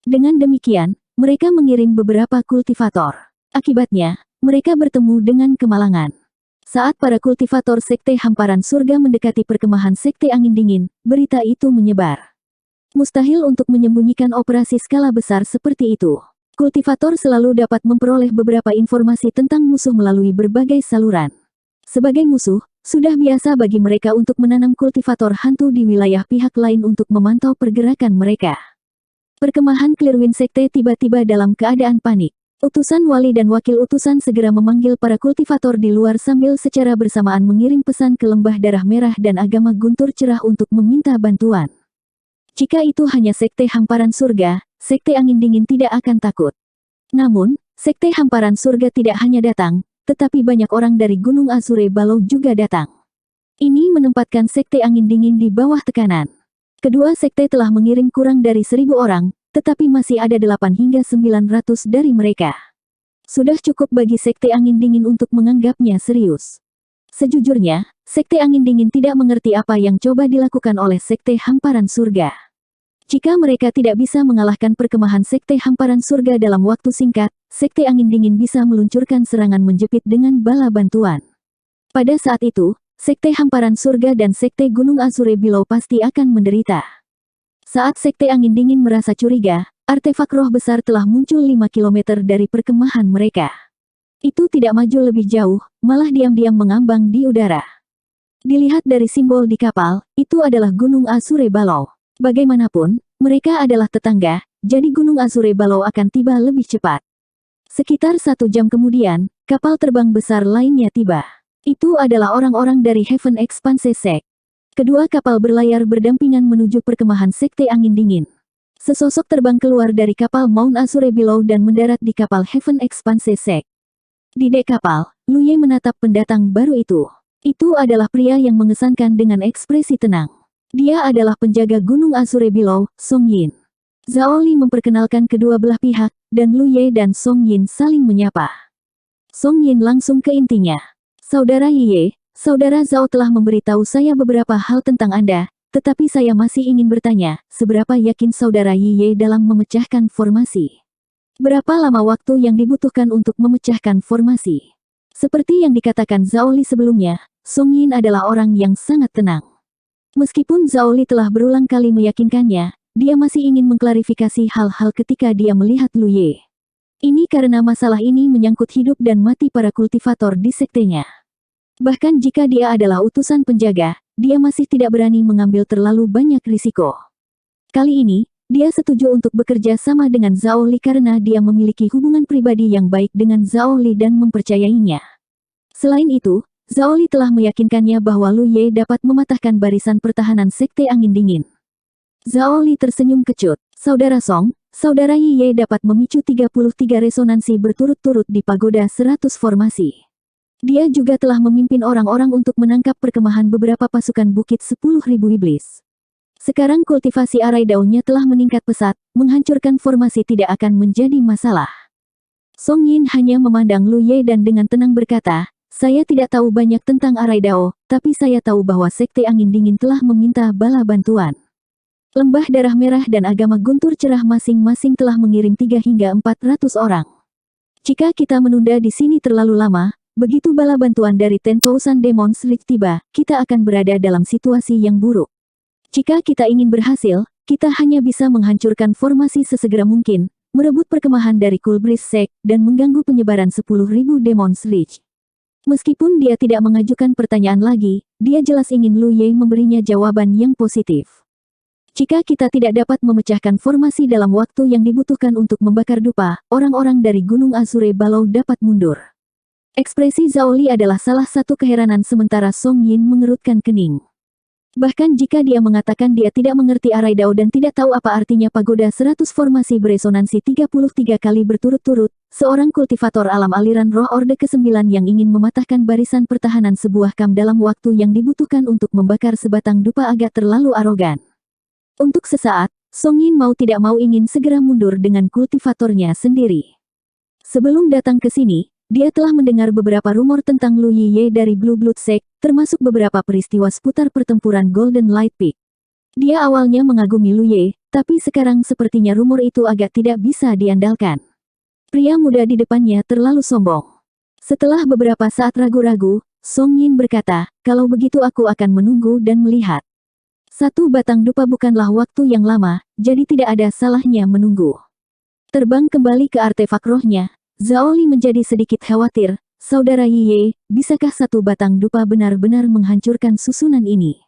Dengan demikian, mereka mengirim beberapa kultivator. Akibatnya, mereka bertemu dengan kemalangan. Saat para kultivator Sekte Hamparan Surga mendekati perkemahan Sekte Angin Dingin, berita itu menyebar. Mustahil untuk menyembunyikan operasi skala besar seperti itu. Kultivator selalu dapat memperoleh beberapa informasi tentang musuh melalui berbagai saluran. Sebagai musuh, sudah biasa bagi mereka untuk menanam kultivator hantu di wilayah pihak lain untuk memantau pergerakan mereka. Perkemahan Clearwind Sekte tiba-tiba dalam keadaan panik. Utusan wali dan wakil utusan segera memanggil para kultivator di luar sambil secara bersamaan mengirim pesan ke Lembah Darah Merah dan Agama Guntur Cerah untuk meminta bantuan. Jika itu hanya Sekte Hamparan Surga, Sekte Angin Dingin tidak akan takut. Namun, Sekte Hamparan Surga tidak hanya datang, tetapi banyak orang dari Gunung Azure Below juga datang. Ini menempatkan Sekte Angin Dingin di bawah tekanan. Kedua sekte telah mengirim kurang dari 1.000 orang, tetapi masih ada 8 hingga 900 dari mereka. Sudah cukup bagi Sekte Angin Dingin untuk menganggapnya serius. Sejujurnya, Sekte Angin Dingin tidak mengerti apa yang coba dilakukan oleh Sekte Hamparan Surga. Jika mereka tidak bisa mengalahkan perkemahan Sekte Hamparan Surga dalam waktu singkat, Sekte Angin Dingin bisa meluncurkan serangan menjepit dengan bala bantuan. Pada saat itu, Sekte Hamparan Surga dan Sekte Gunung Azure Below pasti akan menderita. Saat Sekte Angin Dingin merasa curiga, artefak roh besar telah muncul 5 km dari perkemahan mereka. Itu tidak maju lebih jauh, malah diam-diam mengambang di udara. Dilihat dari simbol di kapal, itu adalah Gunung Azure Below. Bagaimanapun, mereka adalah tetangga, jadi Gunung Azure Below akan tiba lebih cepat. Sekitar 1 jam kemudian, kapal terbang besar lainnya tiba. Itu adalah orang-orang dari Heaven Expanse Sect. Kedua kapal berlayar berdampingan menuju perkemahan Sekte Angin Dingin. Sesosok terbang keluar dari kapal Mount Azure Below dan mendarat di kapal Heaven Expanse Sect. Di dek kapal, Lu Ye menatap pendatang baru itu. Itu adalah pria yang mengesankan dengan ekspresi tenang. Dia adalah penjaga Gunung Azure Below, Song Yin. Zhao Li memperkenalkan kedua belah pihak, dan Lu Ye dan Song Yin saling menyapa. Song Yin langsung ke intinya. Saudara Ye, Saudara Zhao telah memberitahu saya beberapa hal tentang Anda, tetapi saya masih ingin bertanya, seberapa yakin Saudara Ye dalam memecahkan formasi? Berapa lama waktu yang dibutuhkan untuk memecahkan formasi? Seperti yang dikatakan Zhao Li sebelumnya, Song Yin adalah orang yang sangat tenang. Meskipun Zhao Li telah berulang kali meyakinkannya, dia masih ingin mengklarifikasi hal-hal ketika dia melihat Lu Ye. Ini karena masalah ini menyangkut hidup dan mati para kultivator di sektenya. Bahkan jika dia adalah utusan penjaga, dia masih tidak berani mengambil terlalu banyak risiko. Kali ini, dia setuju untuk bekerja sama dengan Zhao Li karena dia memiliki hubungan pribadi yang baik dengan Zhao Li dan mempercayainya. Selain itu, Zhao Li telah meyakinkannya bahwa Lu Ye dapat mematahkan barisan pertahanan Sekte Angin Dingin. Zhao Li tersenyum kecut. Saudara Song, Saudara Ye dapat memicu 33 resonansi berturut-turut di pagoda 100 formasi. Dia juga telah memimpin orang-orang untuk menangkap perkemahan beberapa pasukan Bukit 10.000 Iblis. Sekarang kultivasi arai daunnya telah meningkat pesat, menghancurkan formasi tidak akan menjadi masalah. Song Yin hanya memandang Lu Ye dan dengan tenang berkata, saya tidak tahu banyak tentang arai dao, tapi saya tahu bahwa Sekte Angin Dingin telah meminta bala bantuan. Lembah Darah Merah dan Agama Guntur Cerah masing-masing telah mengirim 3 hingga 400 orang. Jika kita menunda di sini terlalu lama, begitu bala bantuan dari 10,000 Demons League tiba, kita akan berada dalam situasi yang buruk. Jika kita ingin berhasil, kita hanya bisa menghancurkan formasi sesegera mungkin, merebut perkemahan dari Kulbris Sect, dan mengganggu penyebaran 10.000 Demons League. Meskipun dia tidak mengajukan pertanyaan lagi, dia jelas ingin Lu Ye memberinya jawaban yang positif. Jika kita tidak dapat memecahkan formasi dalam waktu yang dibutuhkan untuk membakar dupa, orang-orang dari Gunung Azure Balau dapat mundur. Ekspresi Zhao Li adalah salah satu keheranan sementara Song Yin mengerutkan kening. Bahkan jika dia mengatakan dia tidak mengerti arai dao dan tidak tahu apa artinya pagoda 100 formasi beresonansi 33 kali berturut-turut, seorang kultivator alam aliran roh Orde ke-9 yang ingin mematahkan barisan pertahanan sebuah camp dalam waktu yang dibutuhkan untuk membakar sebatang dupa agak terlalu arogan. Untuk sesaat, Song Yin mau tidak mau ingin segera mundur dengan kultivatornya sendiri. Sebelum datang ke sini, dia telah mendengar beberapa rumor tentang Lu Yiye dari Blue Blood Sect, termasuk beberapa peristiwa seputar pertempuran Golden Light Peak. Dia awalnya mengagumi Lu Ye, tapi sekarang sepertinya rumor itu agak tidak bisa diandalkan. Pria muda di depannya terlalu sombong. Setelah beberapa saat ragu-ragu, Song Yin berkata, kalau begitu aku akan menunggu dan melihat. 1 batang dupa bukanlah waktu yang lama, jadi tidak ada salahnya menunggu. Terbang kembali ke artefak rohnya, Zhao Li menjadi sedikit khawatir, Saudara Yiye, bisakah 1 batang dupa benar-benar menghancurkan susunan ini?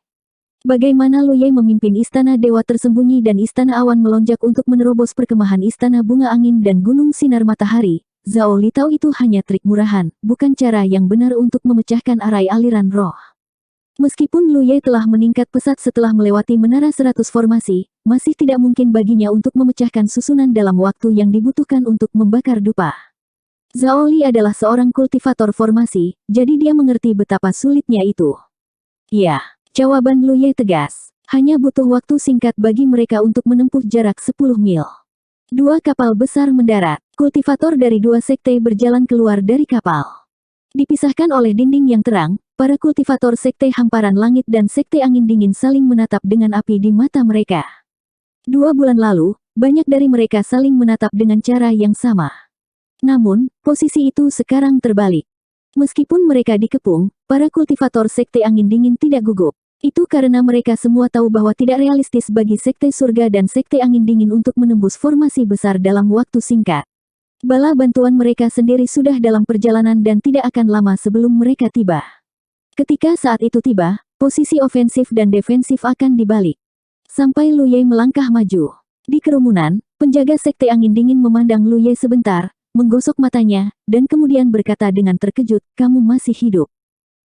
Bagaimana Lu Ye memimpin Istana Dewa Tersembunyi dan Istana Awan melonjak untuk menerobos perkemahan Istana Bunga Angin dan Gunung Sinar Matahari? Zhao Li tahu itu hanya trik murahan, bukan cara yang benar untuk memecahkan arai aliran roh. Meskipun Lu Ye telah meningkat pesat setelah melewati menara 100 formasi, masih tidak mungkin baginya untuk memecahkan susunan dalam waktu yang dibutuhkan untuk membakar dupa. Zhao Li adalah seorang kultivator formasi, jadi dia mengerti betapa sulitnya itu. Ya, jawaban Lu Ye tegas. Hanya butuh waktu singkat bagi mereka untuk menempuh jarak 10 mil. 2 kapal besar mendarat. Kultivator dari 2 sekte berjalan keluar dari kapal. Dipisahkan oleh dinding yang terang, para kultivator sekte Hamparan Langit dan sekte Angin Dingin saling menatap dengan api di mata mereka. 2 bulan lalu, banyak dari mereka saling menatap dengan cara yang sama. Namun, posisi itu sekarang terbalik. Meskipun mereka dikepung, para kultivator Sekte Angin Dingin tidak gugup. Itu karena mereka semua tahu bahwa tidak realistis bagi Sekte Surga dan Sekte Angin Dingin untuk menembus formasi besar dalam waktu singkat. Bala bantuan mereka sendiri sudah dalam perjalanan dan tidak akan lama sebelum mereka tiba. Ketika saat itu tiba, posisi ofensif dan defensif akan dibalik. Sampai Lu Ye melangkah maju. Di kerumunan, penjaga Sekte Angin Dingin memandang Lu Ye sebentar, menggosok matanya, dan kemudian berkata dengan terkejut, kamu masih hidup.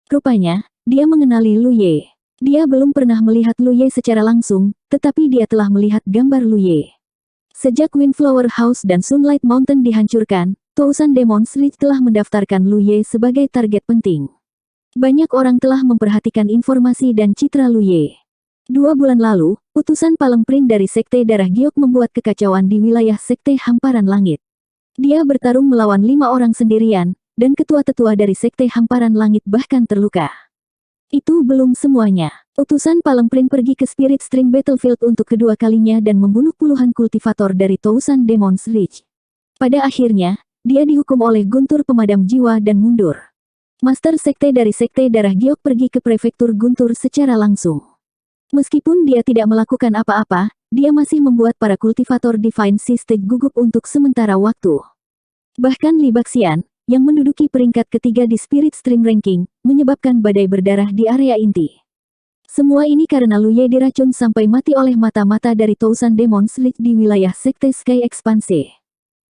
Rupanya, dia mengenali Lu Ye. Dia belum pernah melihat Lu Ye secara langsung, tetapi dia telah melihat gambar Lu Ye. Sejak Windflower House dan Sunlight Mountain dihancurkan, 1000 Demons League telah mendaftarkan Lu Ye sebagai target penting. Banyak orang telah memperhatikan informasi dan citra Lu Ye. 2 bulan lalu, utusan Palemprin dari Sekte Darah Giok membuat kekacauan di wilayah Sekte Hamparan Langit. Dia bertarung melawan 5 orang sendirian, dan ketua-tetua dari Sekte Hamparan Langit bahkan terluka. Itu belum semuanya. Utusan Palemprin pergi ke Spirit Stream Battlefield untuk kedua kalinya dan membunuh puluhan kultivator dari 1000 Demons League. Pada akhirnya, dia dihukum oleh Guntur Pemadam Jiwa dan mundur. Master Sekte dari Sekte Darah Giok pergi ke Prefektur Guntur secara langsung. Meskipun dia tidak melakukan apa-apa, dia masih membuat para kultivator Divine Sisted gugup untuk sementara waktu. Bahkan Li Baxian, yang menduduki peringkat ketiga di Spirit Stream Ranking, menyebabkan badai berdarah di area inti. Semua ini karena Lu Ye diracun sampai mati oleh mata-mata dari 1000 Demons League di wilayah Sekte Sky Expanse.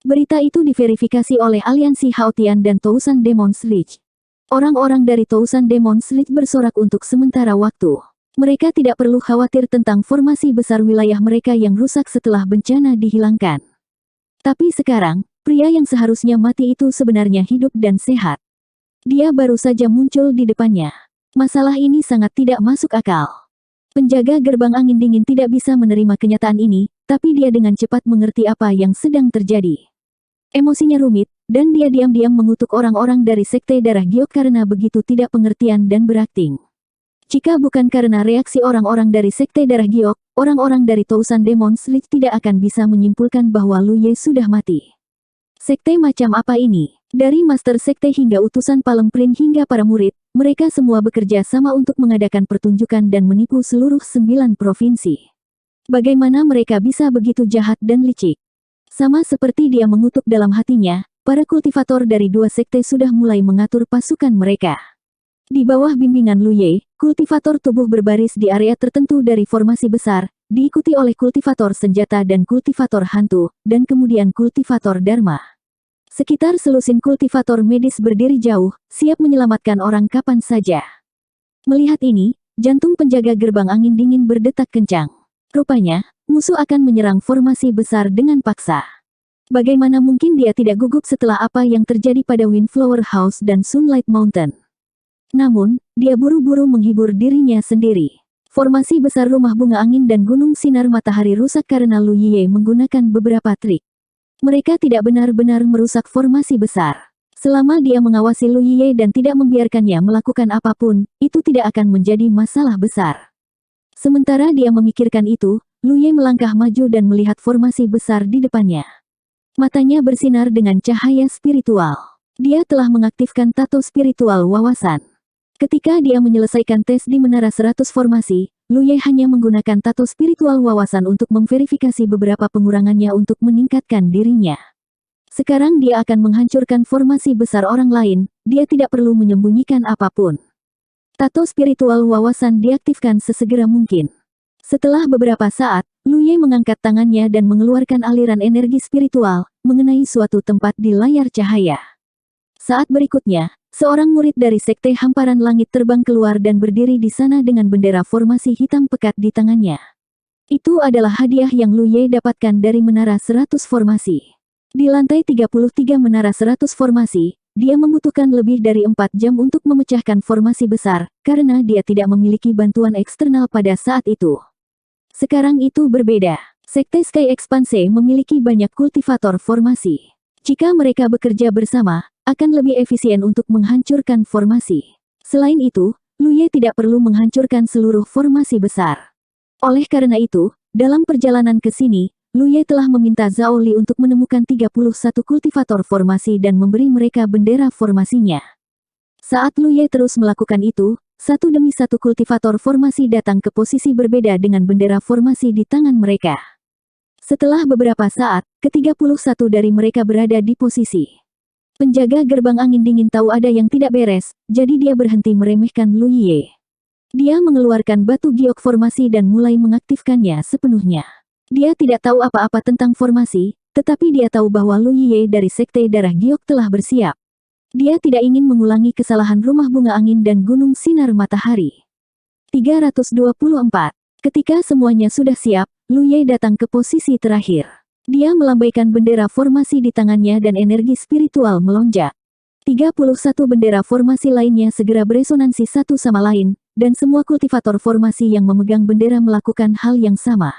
Berita itu diverifikasi oleh Aliansi Haotian dan 1000 Demons League. Orang-orang dari 1000 Demons League bersorak untuk sementara waktu. Mereka tidak perlu khawatir tentang formasi besar wilayah mereka yang rusak setelah bencana dihilangkan. Tapi sekarang, pria yang seharusnya mati itu sebenarnya hidup dan sehat. Dia baru saja muncul di depannya. Masalah ini sangat tidak masuk akal. Penjaga gerbang angin dingin tidak bisa menerima kenyataan ini, tapi dia dengan cepat mengerti apa yang sedang terjadi. Emosinya rumit, dan dia diam-diam mengutuk orang-orang dari Sekte Darah Giok karena begitu tidak pengertian dan berakting. Jika bukan karena reaksi orang-orang dari Sekte Darah Giok, orang-orang dari Tousan Demon's League tidak akan bisa menyimpulkan bahwa Lu Ye sudah mati. Sekte macam apa ini? Dari Master Sekte hingga utusan Palem Prin hingga para murid, mereka semua bekerja sama untuk mengadakan pertunjukan dan menipu seluruh 9 provinsi. Bagaimana mereka bisa begitu jahat dan licik? Sama seperti dia mengutuk dalam hatinya, para kultivator dari 2 sekte sudah mulai mengatur pasukan mereka. Di bawah bimbingan Lu Ye, kultivator tubuh berbaris di area tertentu dari formasi besar, diikuti oleh kultivator senjata dan kultivator hantu, dan kemudian kultivator Dharma. Sekitar selusin kultivator medis berdiri jauh, siap menyelamatkan orang kapan saja. Melihat ini, jantung penjaga gerbang angin dingin berdetak kencang. Rupanya, musuh akan menyerang formasi besar dengan paksa. Bagaimana mungkin dia tidak gugup setelah apa yang terjadi pada Windflower House dan Sunlight Mountain? Namun, dia buru-buru menghibur dirinya sendiri. Formasi besar rumah bunga angin dan gunung sinar matahari rusak karena Lu Ye menggunakan beberapa trik. Mereka tidak benar-benar merusak formasi besar. Selama dia mengawasi Lu Ye dan tidak membiarkannya melakukan apapun, itu tidak akan menjadi masalah besar. Sementara dia memikirkan itu, Lu Ye melangkah maju dan melihat formasi besar di depannya. Matanya bersinar dengan cahaya spiritual. Dia telah mengaktifkan tato spiritual wawasan. Ketika dia menyelesaikan tes di Menara 100 Formasi, Lu Ye hanya menggunakan tato spiritual wawasan untuk memverifikasi beberapa pengurangannya untuk meningkatkan dirinya. Sekarang dia akan menghancurkan formasi besar orang lain, dia tidak perlu menyembunyikan apapun. Tato spiritual wawasan diaktifkan sesegera mungkin. Setelah beberapa saat, Lu Ye mengangkat tangannya dan mengeluarkan aliran energi spiritual, mengenai suatu tempat di layar cahaya. Saat berikutnya, seorang murid dari Sekte Hamparan Langit terbang keluar dan berdiri di sana dengan bendera formasi hitam pekat di tangannya. Itu adalah hadiah yang Lu Ye dapatkan dari Menara 100 Formasi. Di lantai 33 Menara 100 Formasi, dia membutuhkan lebih dari 4 jam untuk memecahkan formasi besar, karena dia tidak memiliki bantuan eksternal pada saat itu. Sekarang itu berbeda. Sekte Sky Expanse memiliki banyak kultivator formasi. Jika mereka bekerja bersama, akan lebih efisien untuk menghancurkan formasi. Selain itu, Lu Ye tidak perlu menghancurkan seluruh formasi besar. Oleh karena itu, dalam perjalanan ke sini, Lu Ye telah meminta Zhao Li untuk menemukan 31 kultivator formasi dan memberi mereka bendera formasinya. Saat Lu Ye terus melakukan itu, satu demi satu kultivator formasi datang ke posisi berbeda dengan bendera formasi di tangan mereka. Setelah beberapa saat, ke-31 dari mereka berada di posisi. Penjaga gerbang angin dingin tahu ada yang tidak beres, jadi dia berhenti meremehkan Lu Ye. Dia mengeluarkan batu giok formasi dan mulai mengaktifkannya sepenuhnya. Dia tidak tahu apa-apa tentang formasi, tetapi dia tahu bahwa Lu Ye dari Sekte Darah Giok telah bersiap. Dia tidak ingin mengulangi kesalahan rumah bunga angin dan gunung sinar matahari. 324. Ketika semuanya sudah siap, Lu Ye datang ke posisi terakhir. Dia melambaikan bendera formasi di tangannya dan energi spiritual melonjak. 31 bendera formasi lainnya segera beresonansi satu sama lain, dan semua kultivator formasi yang memegang bendera melakukan hal yang sama.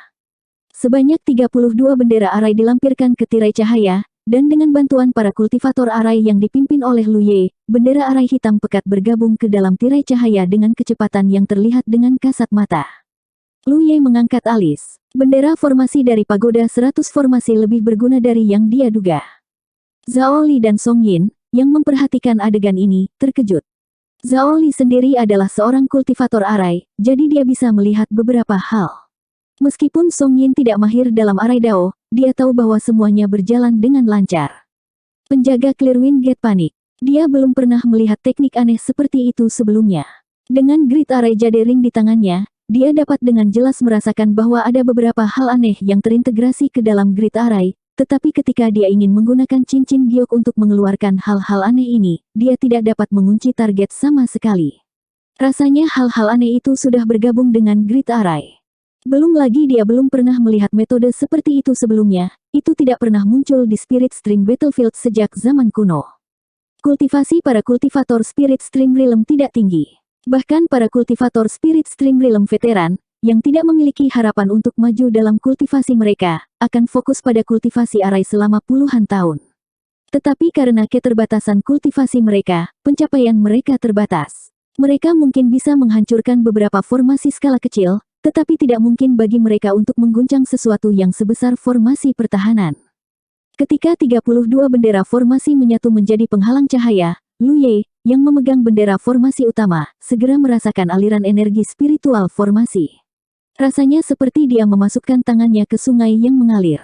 Sebanyak 32 bendera arai dilampirkan ke tirai cahaya, dan dengan bantuan para kultivator arai yang dipimpin oleh Lu Ye, bendera arai hitam pekat bergabung ke dalam tirai cahaya dengan kecepatan yang terlihat dengan kasat mata. Lu Ye mengangkat alis. Bendera formasi dari pagoda 100 formasi lebih berguna dari yang dia duga. Zhao Li dan Song Yin, yang memperhatikan adegan ini, terkejut. Zhao Li sendiri adalah seorang kultivator arai, jadi dia bisa melihat beberapa hal. Meskipun Song Yin tidak mahir dalam arai Dao, dia tahu bahwa semuanya berjalan dengan lancar. Penjaga Clearwind Gate panik. Dia belum pernah melihat teknik aneh seperti itu sebelumnya. Dengan grid arai jade ring di tangannya, dia dapat dengan jelas merasakan bahwa ada beberapa hal aneh yang terintegrasi ke dalam grid arai, tetapi ketika dia ingin menggunakan cincin giok untuk mengeluarkan hal-hal aneh ini, dia tidak dapat mengunci target sama sekali. Rasanya hal-hal aneh itu sudah bergabung dengan grid arai. Belum lagi dia belum pernah melihat metode seperti itu sebelumnya, itu tidak pernah muncul di Spirit Stream Battlefield sejak zaman kuno. Kultivasi para kultivator Spirit Stream Realm tidak tinggi. Bahkan para kultivator Spirit Stream Realm veteran, yang tidak memiliki harapan untuk maju dalam kultivasi mereka, akan fokus pada kultivasi arai selama puluhan tahun. Tetapi karena keterbatasan kultivasi mereka, pencapaian mereka terbatas. Mereka mungkin bisa menghancurkan beberapa formasi skala kecil, tetapi tidak mungkin bagi mereka untuk mengguncang sesuatu yang sebesar formasi pertahanan. Ketika 32 bendera formasi menyatu menjadi penghalang cahaya, Lu Ye, yang memegang bendera formasi utama, segera merasakan aliran energi spiritual formasi. Rasanya seperti dia memasukkan tangannya ke sungai yang mengalir.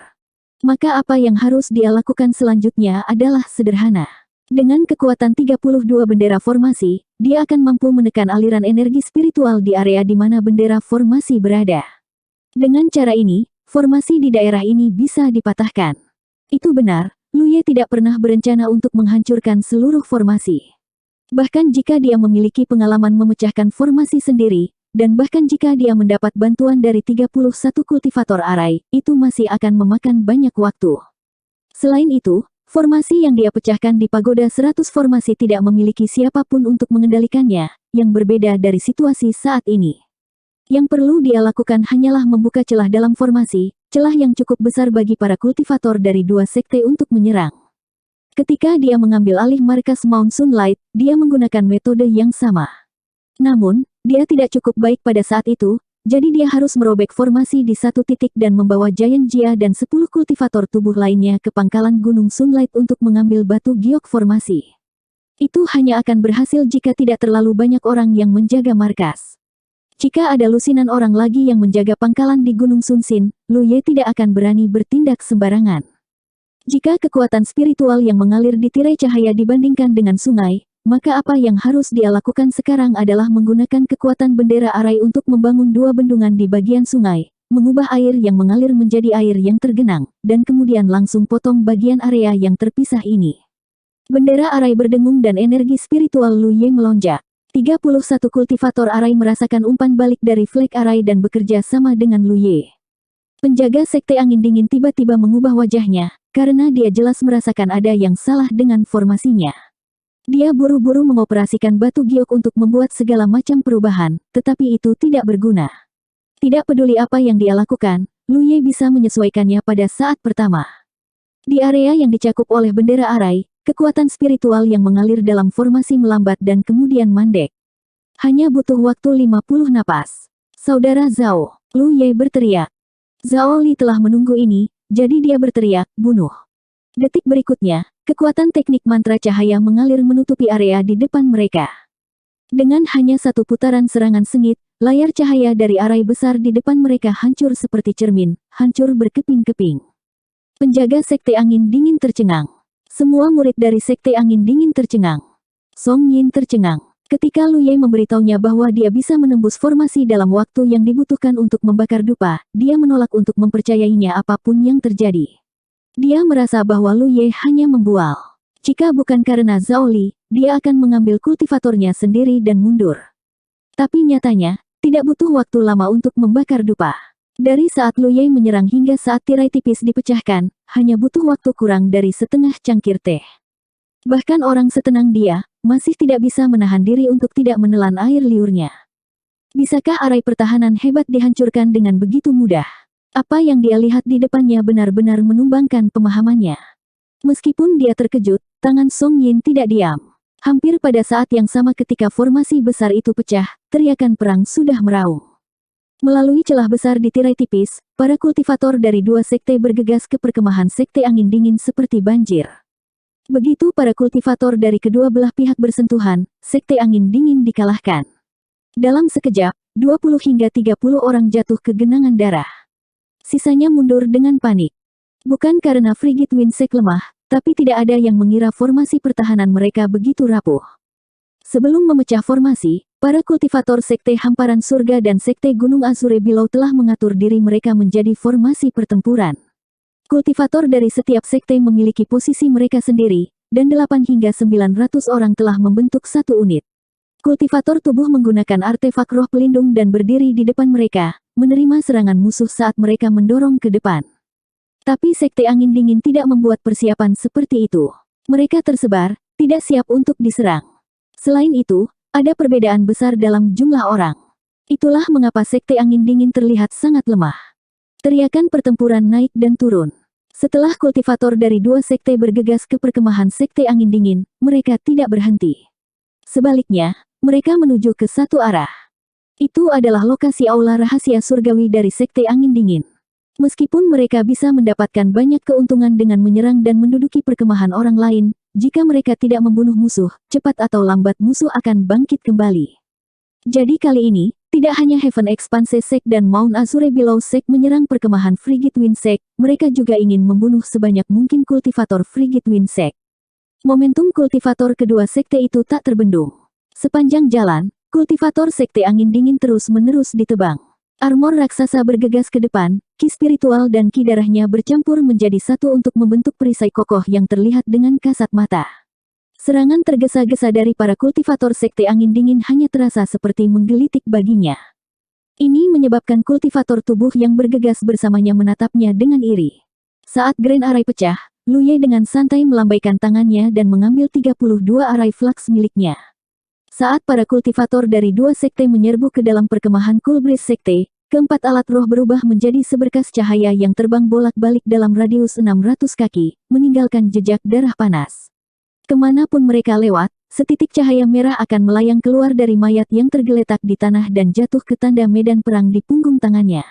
Maka apa yang harus dia lakukan selanjutnya adalah sederhana. Dengan kekuatan 32 bendera formasi, dia akan mampu menekan aliran energi spiritual di area di mana bendera formasi berada. Dengan cara ini, formasi di daerah ini bisa dipatahkan. Itu benar, Lu Ye tidak pernah berencana untuk menghancurkan seluruh formasi. Bahkan jika dia memiliki pengalaman memecahkan formasi sendiri, dan bahkan jika dia mendapat bantuan dari 31 kultivator arai, itu masih akan memakan banyak waktu. Selain itu, formasi yang dia pecahkan di pagoda 100 formasi tidak memiliki siapapun untuk mengendalikannya, yang berbeda dari situasi saat ini. Yang perlu dia lakukan hanyalah membuka celah dalam formasi, celah yang cukup besar bagi para kultivator dari dua sekte untuk menyerang. Ketika dia mengambil alih markas Mount Sunlight, dia menggunakan metode yang sama. Namun, dia tidak cukup baik pada saat itu, jadi dia harus merobek formasi di satu titik dan membawa Giant Jia dan 10 kultivator tubuh lainnya ke pangkalan Gunung Sunlight untuk mengambil batu giok formasi. Itu hanya akan berhasil jika tidak terlalu banyak orang yang menjaga markas. Jika ada lusinan orang lagi yang menjaga pangkalan di Gunung Sunsin, Lu Ye tidak akan berani bertindak sembarangan. Jika kekuatan spiritual yang mengalir di tirai cahaya dibandingkan dengan sungai, maka apa yang harus dia lakukan sekarang adalah menggunakan kekuatan bendera arai untuk membangun dua bendungan di bagian sungai, mengubah air yang mengalir menjadi air yang tergenang, dan kemudian langsung potong bagian area yang terpisah ini. Bendera arai berdengung dan energi spiritual Lu Ye melonjak. 31 kultivator arai merasakan umpan balik dari flek arai dan bekerja sama dengan Lu Ye. Penjaga sekte angin dingin tiba-tiba mengubah wajahnya, karena dia jelas merasakan ada yang salah dengan formasinya. Dia buru-buru mengoperasikan batu giok untuk membuat segala macam perubahan, tetapi itu tidak berguna. Tidak peduli apa yang dia lakukan, Lu Ye bisa menyesuaikannya pada saat pertama. Di area yang dicakup oleh bendera arai, kekuatan spiritual yang mengalir dalam formasi melambat dan kemudian mandek. Hanya butuh waktu 50 napas. Saudara Zhao, Lu Ye berteriak. Zhao Li telah menunggu ini, jadi dia berteriak, bunuh. Detik berikutnya, kekuatan teknik mantra cahaya mengalir menutupi area di depan mereka. Dengan hanya satu putaran serangan sengit, layar cahaya dari arai besar di depan mereka hancur seperti cermin, hancur berkeping-keping. Penjaga sekte angin dingin tercengang. Semua murid dari sekte angin dingin tercengang. Song Yin tercengang. Ketika Lu Ye memberitahunya bahwa dia bisa menembus formasi dalam waktu yang dibutuhkan untuk membakar dupa, dia menolak untuk mempercayainya apapun yang terjadi. Dia merasa bahwa Lu Ye hanya membual. Jika bukan karena Zhao Li, dia akan mengambil kultivatornya sendiri dan mundur. Tapi nyatanya, tidak butuh waktu lama untuk membakar dupa. Dari saat Lu Ye menyerang hingga saat tirai tipis dipecahkan, hanya butuh waktu kurang dari setengah cangkir teh. Bahkan orang setenang dia, masih tidak bisa menahan diri untuk tidak menelan air liurnya. Bisakah arai pertahanan hebat dihancurkan dengan begitu mudah? Apa yang dia lihat di depannya benar-benar menumbangkan pemahamannya. Meskipun dia terkejut, tangan Song Yin tidak diam. Hampir pada saat yang sama ketika formasi besar itu pecah, teriakan perang sudah meraung. Melalui celah besar di tirai tipis, para kultivator dari dua sekte bergegas ke perkemahan sekte angin dingin seperti banjir. Begitu para kultivator dari kedua belah pihak bersentuhan, sekte angin dingin dikalahkan. Dalam sekejap, 20 hingga 30 orang jatuh ke genangan darah. Sisanya mundur dengan panik. Bukan karena Frigid Windsec lemah, tapi tidak ada yang mengira formasi pertahanan mereka begitu rapuh. Sebelum memecah formasi, para kultivator sekte hamparan surga dan sekte gunung Azure Below telah mengatur diri mereka menjadi formasi pertempuran. Kultivator dari setiap sekte memiliki posisi mereka sendiri, dan 8 hingga 900 orang telah membentuk satu unit. Kultivator tubuh menggunakan artefak roh pelindung dan berdiri di depan mereka, menerima serangan musuh saat mereka mendorong ke depan. Tapi sekte angin dingin tidak membuat persiapan seperti itu. Mereka tersebar, tidak siap untuk diserang. Selain itu, ada perbedaan besar dalam jumlah orang. Itulah mengapa Sekte Angin Dingin terlihat sangat lemah. Teriakan pertempuran naik dan turun. Setelah kultivator dari dua sekte bergegas ke perkemahan Sekte Angin Dingin, mereka tidak berhenti. Sebaliknya, mereka menuju ke satu arah. Itu adalah lokasi aula rahasia surgawi dari Sekte Angin Dingin. Meskipun mereka bisa mendapatkan banyak keuntungan dengan menyerang dan menduduki perkemahan orang lain, jika mereka tidak membunuh musuh, cepat atau lambat musuh akan bangkit kembali. Jadi kali ini, tidak hanya Heaven Expanse Sect dan Mount Azure Below Sect menyerang perkemahan Frigid Wind Sect, mereka juga ingin membunuh sebanyak mungkin kultivator Frigid Wind Sect. Momentum kultivator kedua sekte itu tak terbendung. Sepanjang jalan, kultivator Sekte Angin Dingin terus-menerus ditebang. Armor raksasa bergegas ke depan, ki spiritual dan ki darahnya bercampur menjadi satu untuk membentuk perisai kokoh yang terlihat dengan kasat mata. Serangan tergesa-gesa dari para kultivator Sekte Angin Dingin hanya terasa seperti menggelitik baginya. Ini menyebabkan kultivator tubuh yang bergegas bersamanya menatapnya dengan iri. Saat Grand Array pecah, Lu Ye dengan santai melambaikan tangannya dan mengambil 32 Array Flux miliknya. Saat para kultivator dari dua sekte menyerbu ke dalam perkemahan Coolbreeze Sekte, keempat alat roh berubah menjadi seberkas cahaya yang terbang bolak-balik dalam radius 600 kaki, meninggalkan jejak darah panas. Kemanapun mereka lewat, setitik cahaya merah akan melayang keluar dari mayat yang tergeletak di tanah dan jatuh ke tanda medan perang di punggung tangannya.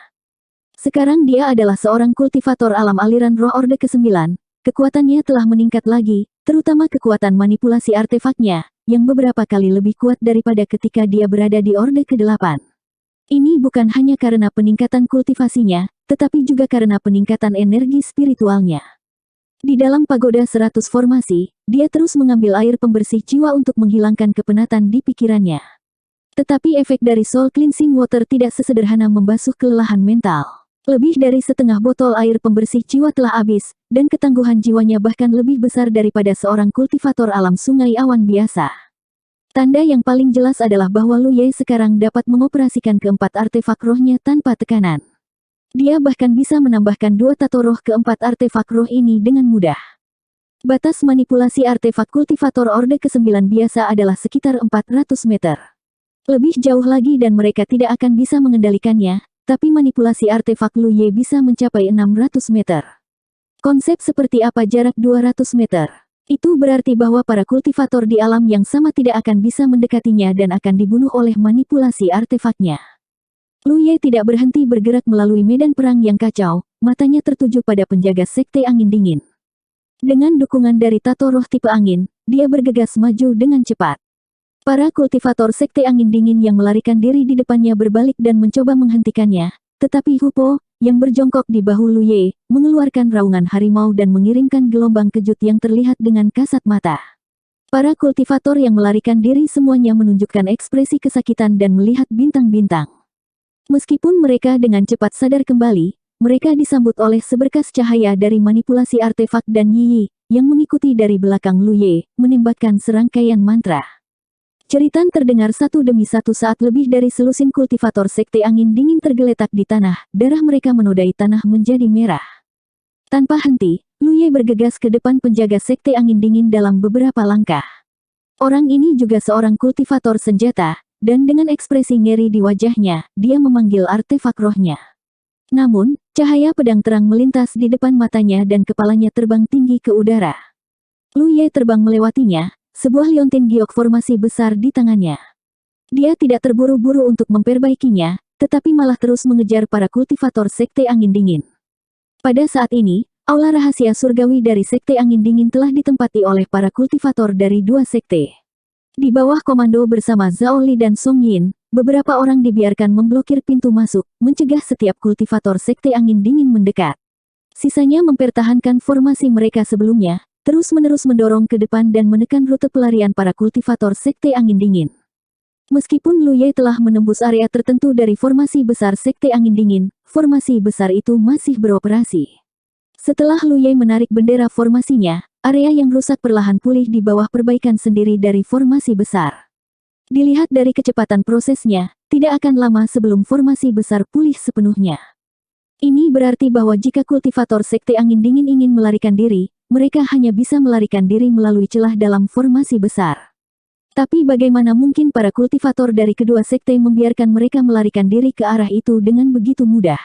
Sekarang dia adalah seorang kultivator alam aliran roh Orde ke-9, kekuatannya telah meningkat lagi, terutama kekuatan manipulasi artefaknya, yang beberapa kali lebih kuat daripada ketika dia berada di Orde ke-8. Ini bukan hanya karena peningkatan kultivasinya, tetapi juga karena peningkatan energi spiritualnya. Di dalam pagoda 100 formasi, dia terus mengambil air pembersih jiwa untuk menghilangkan kepenatan di pikirannya. Tetapi efek dari Soul Cleansing Water tidak sesederhana membasuh kelelahan mental. Lebih dari setengah botol air pembersih jiwa telah habis, dan ketangguhan jiwanya bahkan lebih besar daripada seorang kultivator alam sungai awan biasa. Tanda yang paling jelas adalah bahwa Lu Ye sekarang dapat mengoperasikan keempat artefak rohnya tanpa tekanan. Dia bahkan bisa menambahkan 2 tato roh keempat artefak roh ini dengan mudah. Batas manipulasi artefak kultivator Orde ke-9 biasa adalah sekitar 400 meter. Lebih jauh lagi dan mereka tidak akan bisa mengendalikannya, tapi manipulasi artefak Lu Ye bisa mencapai 600 meter. Konsep seperti apa jarak 200 meter? Itu berarti bahwa para kultivator di alam yang sama tidak akan bisa mendekatinya dan akan dibunuh oleh manipulasi artefaknya. Lu Ye tidak berhenti bergerak melalui medan perang yang kacau, matanya tertuju pada penjaga Sekte Angin Dingin. Dengan dukungan dari tato roh tipe angin, dia bergegas maju dengan cepat. Para kultivator Sekte Angin Dingin yang melarikan diri di depannya berbalik dan mencoba menghentikannya, tetapi Hupo, yang berjongkok di bahu Lu Ye, mengeluarkan raungan harimau dan mengirimkan gelombang kejut yang terlihat dengan kasat mata. Para kultivator yang melarikan diri semuanya menunjukkan ekspresi kesakitan dan melihat bintang-bintang. Meskipun mereka dengan cepat sadar kembali, mereka disambut oleh seberkas cahaya dari manipulasi artefak dan Yi, yang mengikuti dari belakang Lu Ye, menembakkan serangkaian mantra. Jeritan terdengar satu demi satu saat lebih dari selusin kultivator Sekte Angin Dingin tergeletak di tanah, darah mereka menodai tanah menjadi merah. Tanpa henti, Lu Ye bergegas ke depan penjaga Sekte Angin Dingin dalam beberapa langkah. Orang ini juga seorang kultivator senjata, dan dengan ekspresi ngeri di wajahnya, dia memanggil artefak rohnya. Namun, cahaya pedang terang melintas di depan matanya dan kepalanya terbang tinggi ke udara. Lu Ye terbang melewatinya, sebuah liontin giok formasi besar di tangannya. Dia tidak terburu-buru untuk memperbaikinya, tetapi malah terus mengejar para kultivator Sekte Angin Dingin. Pada saat ini, aula rahasia surgawi dari Sekte Angin Dingin telah ditempati oleh para kultivator dari dua sekte. Di bawah komando bersama Zhao Li dan Song Yin, beberapa orang dibiarkan memblokir pintu masuk, mencegah setiap kultivator Sekte Angin Dingin mendekat. Sisanya mempertahankan formasi mereka sebelumnya, terus-menerus mendorong ke depan dan menekan rute pelarian para kultivator Sekte Angin Dingin. Meskipun Lu Ye telah menembus area tertentu dari formasi besar Sekte Angin Dingin, formasi besar itu masih beroperasi. Setelah Lu Ye menarik bendera formasinya, area yang rusak perlahan pulih di bawah perbaikan sendiri dari formasi besar. Dilihat dari kecepatan prosesnya, tidak akan lama sebelum formasi besar pulih sepenuhnya. Ini berarti bahwa jika kultivator Sekte Angin Dingin ingin melarikan diri, mereka hanya bisa melarikan diri melalui celah dalam formasi besar. Tapi bagaimana mungkin para kultivator dari kedua sekte membiarkan mereka melarikan diri ke arah itu dengan begitu mudah?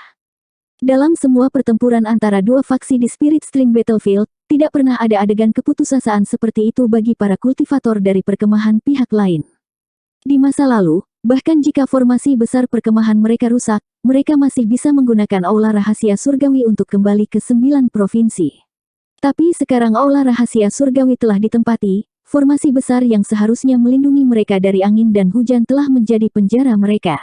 Dalam semua pertempuran antara dua faksi di Spirit Stream Battlefield, tidak pernah ada adegan keputusasaan seperti itu bagi para kultivator dari perkemahan pihak lain. Di masa lalu, bahkan jika formasi besar perkemahan mereka rusak, mereka masih bisa menggunakan aula rahasia surgawi untuk kembali ke 9 provinsi. Tapi sekarang aula rahasia surgawi telah ditempati, formasi besar yang seharusnya melindungi mereka dari angin dan hujan telah menjadi penjara mereka.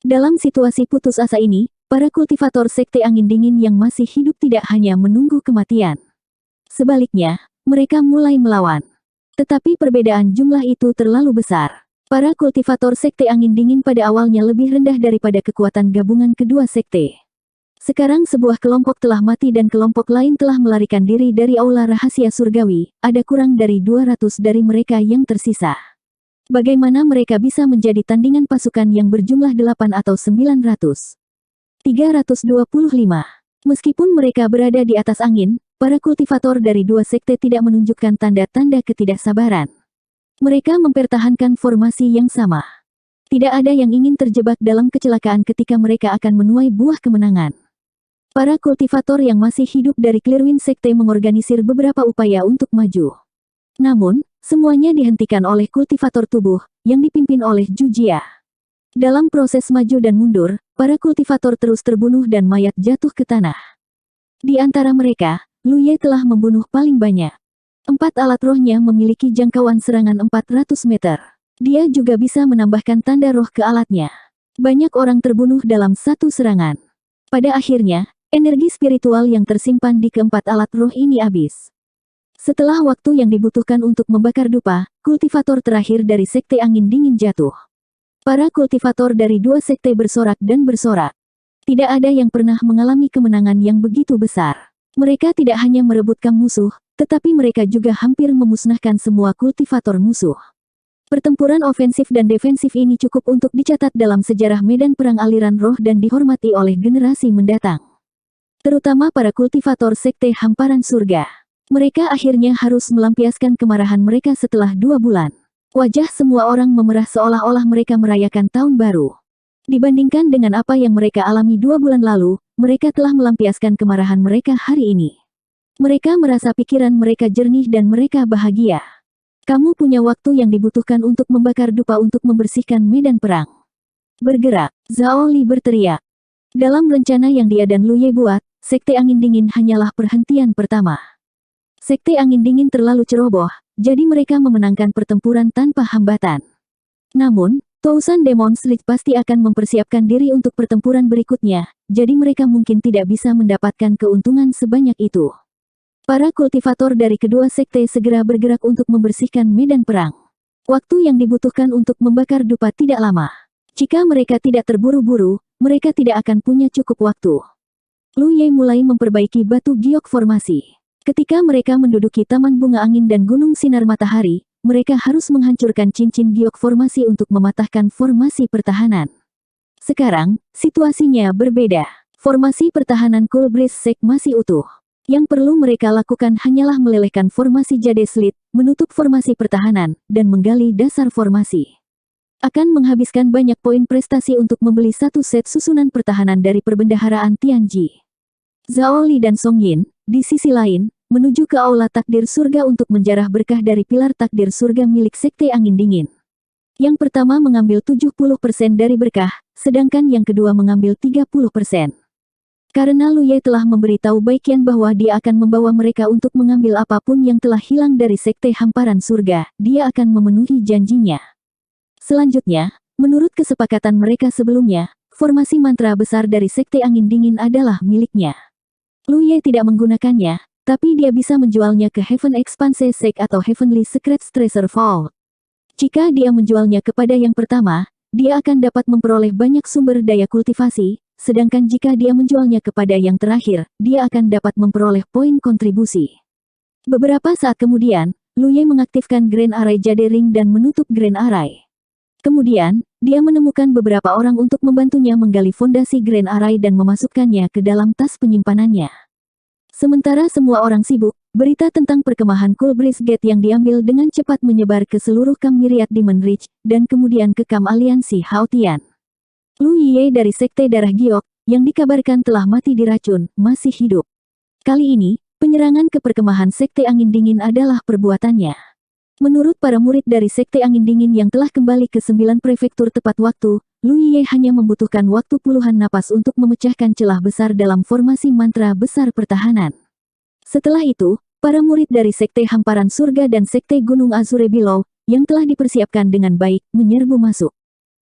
Dalam situasi putus asa ini, para kultivator sekte angin dingin yang masih hidup tidak hanya menunggu kematian. Sebaliknya, mereka mulai melawan. Tetapi perbedaan jumlah itu terlalu besar. Para kultivator sekte angin dingin pada awalnya lebih rendah daripada kekuatan gabungan kedua sekte. Sekarang sebuah kelompok telah mati dan kelompok lain telah melarikan diri dari aula rahasia surgawi, ada kurang dari 200 dari mereka yang tersisa. Bagaimana mereka bisa menjadi tandingan pasukan yang berjumlah 8 atau 900? 325. Meskipun mereka berada di atas angin, para kultivator dari dua sekte tidak menunjukkan tanda-tanda ketidaksabaran. Mereka mempertahankan formasi yang sama. Tidak ada yang ingin terjebak dalam kecelakaan ketika mereka akan menuai buah kemenangan. Para kultivator yang masih hidup dari Clearwind Sekte mengorganisir beberapa upaya untuk maju. Namun, semuanya dihentikan oleh kultivator tubuh, yang dipimpin oleh Jujia. Dalam proses maju dan mundur, para kultivator terus terbunuh dan mayat jatuh ke tanah. Di antara mereka, Lu Ye telah membunuh paling banyak. 4 alat rohnya memiliki jangkauan serangan 400 meter. Dia juga bisa menambahkan tanda roh ke alatnya. Banyak orang terbunuh dalam satu serangan. Pada akhirnya, energi spiritual yang tersimpan di keempat alat roh ini habis. Setelah waktu yang dibutuhkan untuk membakar dupa, kultivator terakhir dari sekte angin dingin jatuh. Para kultivator dari dua sekte bersorak dan bersorak. Tidak ada yang pernah mengalami kemenangan yang begitu besar. Mereka tidak hanya merebutkan musuh, tetapi mereka juga hampir memusnahkan semua kultivator musuh. Pertempuran ofensif dan defensif ini cukup untuk dicatat dalam sejarah medan perang aliran roh dan dihormati oleh generasi mendatang. Terutama para kultivator sekte hamparan surga. Mereka akhirnya harus melampiaskan kemarahan mereka setelah 2 bulan. Wajah semua orang memerah seolah-olah mereka merayakan tahun baru. Dibandingkan dengan apa yang mereka alami 2 bulan lalu, mereka telah melampiaskan kemarahan mereka hari ini. Mereka merasa pikiran mereka jernih dan mereka bahagia. Kamu punya waktu yang dibutuhkan untuk membakar dupa untuk membersihkan medan perang. Bergerak, Zhao Li berteriak. Dalam rencana yang dia dan Lu Ye buat, Sekte Angin Dingin hanyalah perhentian pertama. Sekte Angin Dingin terlalu ceroboh, jadi mereka memenangkan pertempuran tanpa hambatan. Namun, Thousand Demons League pasti akan mempersiapkan diri untuk pertempuran berikutnya, jadi mereka mungkin tidak bisa mendapatkan keuntungan sebanyak itu. Para kultivator dari kedua sekte segera bergerak untuk membersihkan medan perang. Waktu yang dibutuhkan untuk membakar dupa tidak lama. Jika mereka tidak terburu-buru, mereka tidak akan punya cukup waktu. Lu Ye mulai memperbaiki batu giok formasi. Ketika mereka menduduki Taman Bunga Angin dan Gunung Sinar Matahari, mereka harus menghancurkan cincin giok formasi untuk mematahkan formasi pertahanan. Sekarang, situasinya berbeda. Formasi pertahanan Cool Breeze Sek masih utuh. Yang perlu mereka lakukan hanyalah melelehkan formasi Jade Slit, menutup formasi pertahanan, dan menggali dasar formasi. Akan menghabiskan banyak poin prestasi untuk membeli satu set susunan pertahanan dari perbendaharaan Tianji. Zhao Li dan Song Yin, di sisi lain, menuju ke aula takdir surga untuk menjarah berkah dari pilar takdir surga milik Sekte Angin Dingin. Yang pertama mengambil 70% dari berkah, sedangkan yang kedua mengambil 30%. Karena Lu Ye telah memberitahu Baiqian bahwa dia akan membawa mereka untuk mengambil apapun yang telah hilang dari Sekte Hamparan Surga, dia akan memenuhi janjinya. Selanjutnya, menurut kesepakatan mereka sebelumnya, formasi mantra besar dari Sekte Angin Dingin adalah miliknya. Lu Ye tidak menggunakannya, tapi dia bisa menjualnya ke Heaven Expanse Sek atau Heavenly Secrets Treasure Vault. Jika dia menjualnya kepada yang pertama, dia akan dapat memperoleh banyak sumber daya kultivasi, sedangkan jika dia menjualnya kepada yang terakhir, dia akan dapat memperoleh poin kontribusi. Beberapa saat kemudian, Lu Ye mengaktifkan Grand Array Jade Ring dan menutup Grand Array. Kemudian, dia menemukan beberapa orang untuk membantunya menggali fondasi Grand Array dan memasukkannya ke dalam tas penyimpanannya. Sementara semua orang sibuk, berita tentang perkemahan Culbridge Gate yang diambil dengan cepat menyebar ke seluruh kamp Myriad Demon Ridge, dan kemudian ke kamp aliansi Haotian. Lu Yie dari Sekte Darah Giok, yang dikabarkan telah mati diracun, masih hidup. Kali ini, penyerangan ke perkemahan Sekte Angin Dingin adalah perbuatannya. Menurut para murid dari Sekte Angin Dingin yang telah kembali ke 9 prefektur tepat waktu, Lu Yie hanya membutuhkan waktu puluhan napas untuk memecahkan celah besar dalam formasi mantra besar pertahanan. Setelah itu, para murid dari Sekte Hamparan Surga dan Sekte Gunung Azure Below, yang telah dipersiapkan dengan baik, menyerbu masuk.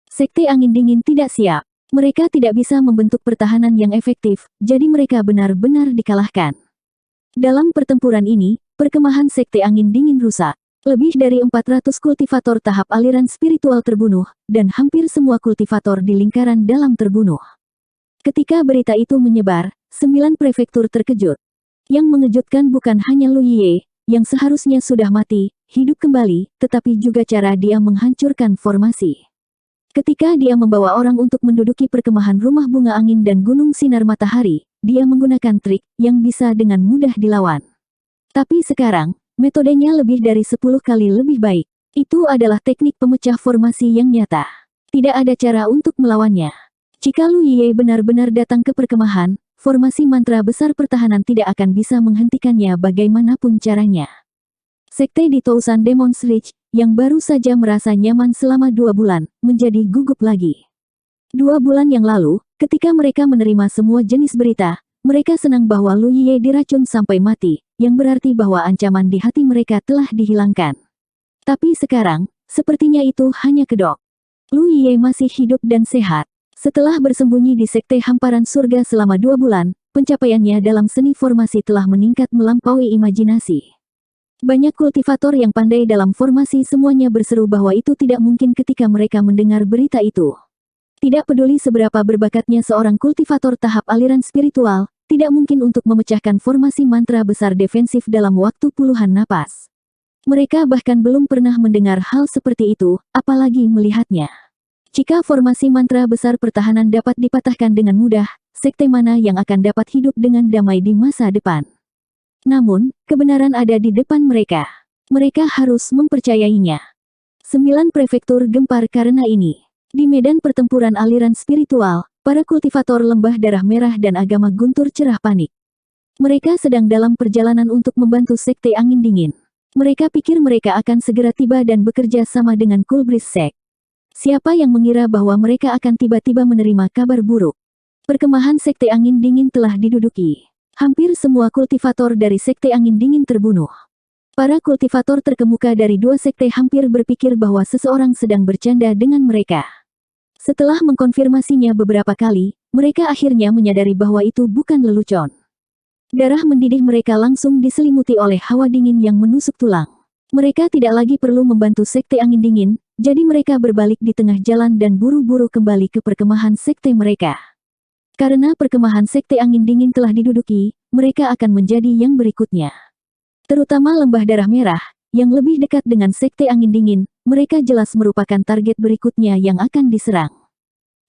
Sekte Angin Dingin tidak siap. Mereka tidak bisa membentuk pertahanan yang efektif, jadi mereka benar-benar dikalahkan. Dalam pertempuran ini, perkemahan Sekte Angin Dingin rusak. Lebih dari 400 kultivator tahap aliran spiritual terbunuh, dan hampir semua kultivator di lingkaran dalam terbunuh. Ketika berita itu menyebar, 9 prefektur terkejut. Yang mengejutkan bukan hanya Lu Yie, yang seharusnya sudah mati, hidup kembali, tetapi juga cara dia menghancurkan formasi. Ketika dia membawa orang untuk menduduki perkemahan Rumah Bunga Angin dan Gunung Sinar Matahari, dia menggunakan trik yang bisa dengan mudah dilawan. Tapi sekarang, metodenya lebih dari 10 kali lebih baik. Itu adalah teknik pemecah formasi yang nyata. Tidak ada cara untuk melawannya. Jika Lu Yie benar-benar datang ke perkemahan, formasi mantra besar pertahanan tidak akan bisa menghentikannya bagaimanapun caranya. Sekte di Thousand Demons Ridge, yang baru saja merasa nyaman selama 2 bulan, menjadi gugup lagi. 2 bulan yang lalu, ketika mereka menerima semua jenis berita, mereka senang bahwa Lu Yie diracun sampai mati, yang berarti bahwa ancaman di hati mereka telah dihilangkan. Tapi sekarang, sepertinya itu hanya kedok. Lu Yie masih hidup dan sehat. Setelah bersembunyi di Sekte Hamparan Surga selama 2 bulan, pencapaiannya dalam seni formasi telah meningkat melampaui imajinasi. Banyak kultivator yang pandai dalam formasi semuanya berseru bahwa itu tidak mungkin ketika mereka mendengar berita itu. Tidak peduli seberapa berbakatnya seorang kultivator tahap aliran spiritual, tidak mungkin untuk memecahkan formasi mantra besar defensif dalam waktu puluhan napas. Mereka bahkan belum pernah mendengar hal seperti itu, apalagi melihatnya. Jika formasi mantra besar pertahanan dapat dipatahkan dengan mudah, sekte mana yang akan dapat hidup dengan damai di masa depan? Namun, kebenaran ada di depan mereka. Mereka harus mempercayainya. 9 prefektur gempar karena ini. Di medan pertempuran aliran spiritual, para kultivator lembah darah merah dan agama guntur cerah panik. Mereka sedang dalam perjalanan untuk membantu Sekte Angin Dingin. Mereka pikir mereka akan segera tiba dan bekerja sama dengan Culbridge Sect. Siapa yang mengira bahwa mereka akan tiba-tiba menerima kabar buruk? Perkemahan Sekte Angin Dingin telah diduduki. Hampir semua kultivator dari Sekte Angin Dingin terbunuh. Para kultivator terkemuka dari 2 sekte hampir berpikir bahwa seseorang sedang bercanda dengan mereka. Setelah mengkonfirmasinya beberapa kali, mereka akhirnya menyadari bahwa itu bukan lelucon. Darah mendidih mereka langsung diselimuti oleh hawa dingin yang menusuk tulang. Mereka tidak lagi perlu membantu Sekte Angin Dingin, jadi mereka berbalik di tengah jalan dan buru-buru kembali ke perkemahan sekte mereka. Karena perkemahan Sekte Angin Dingin telah diduduki, mereka akan menjadi yang berikutnya. Terutama Lembah Darah Merah, yang lebih dekat dengan Sekte Angin Dingin, mereka jelas merupakan target berikutnya yang akan diserang.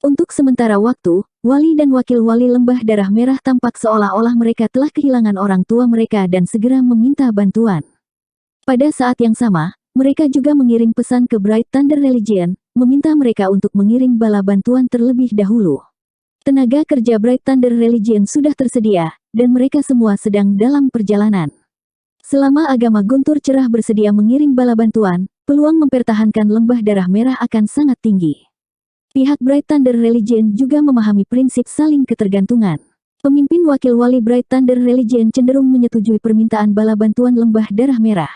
Untuk sementara waktu, wali dan wakil wali Lembah Darah Merah tampak seolah-olah mereka telah kehilangan orang tua mereka dan segera meminta bantuan. Pada saat yang sama, mereka juga mengirim pesan ke Bright Thunder Religion, meminta mereka untuk mengirim bala bantuan terlebih dahulu. Tenaga kerja Bright Thunder Religion sudah tersedia, dan mereka semua sedang dalam perjalanan. Selama agama guntur cerah bersedia mengirim bala bantuan, peluang mempertahankan Lembah Darah Merah akan sangat tinggi. Pihak Bright Thunder Religion juga memahami prinsip saling ketergantungan. Pemimpin wakil wali Bright Thunder Religion cenderung menyetujui permintaan bala bantuan Lembah Darah Merah.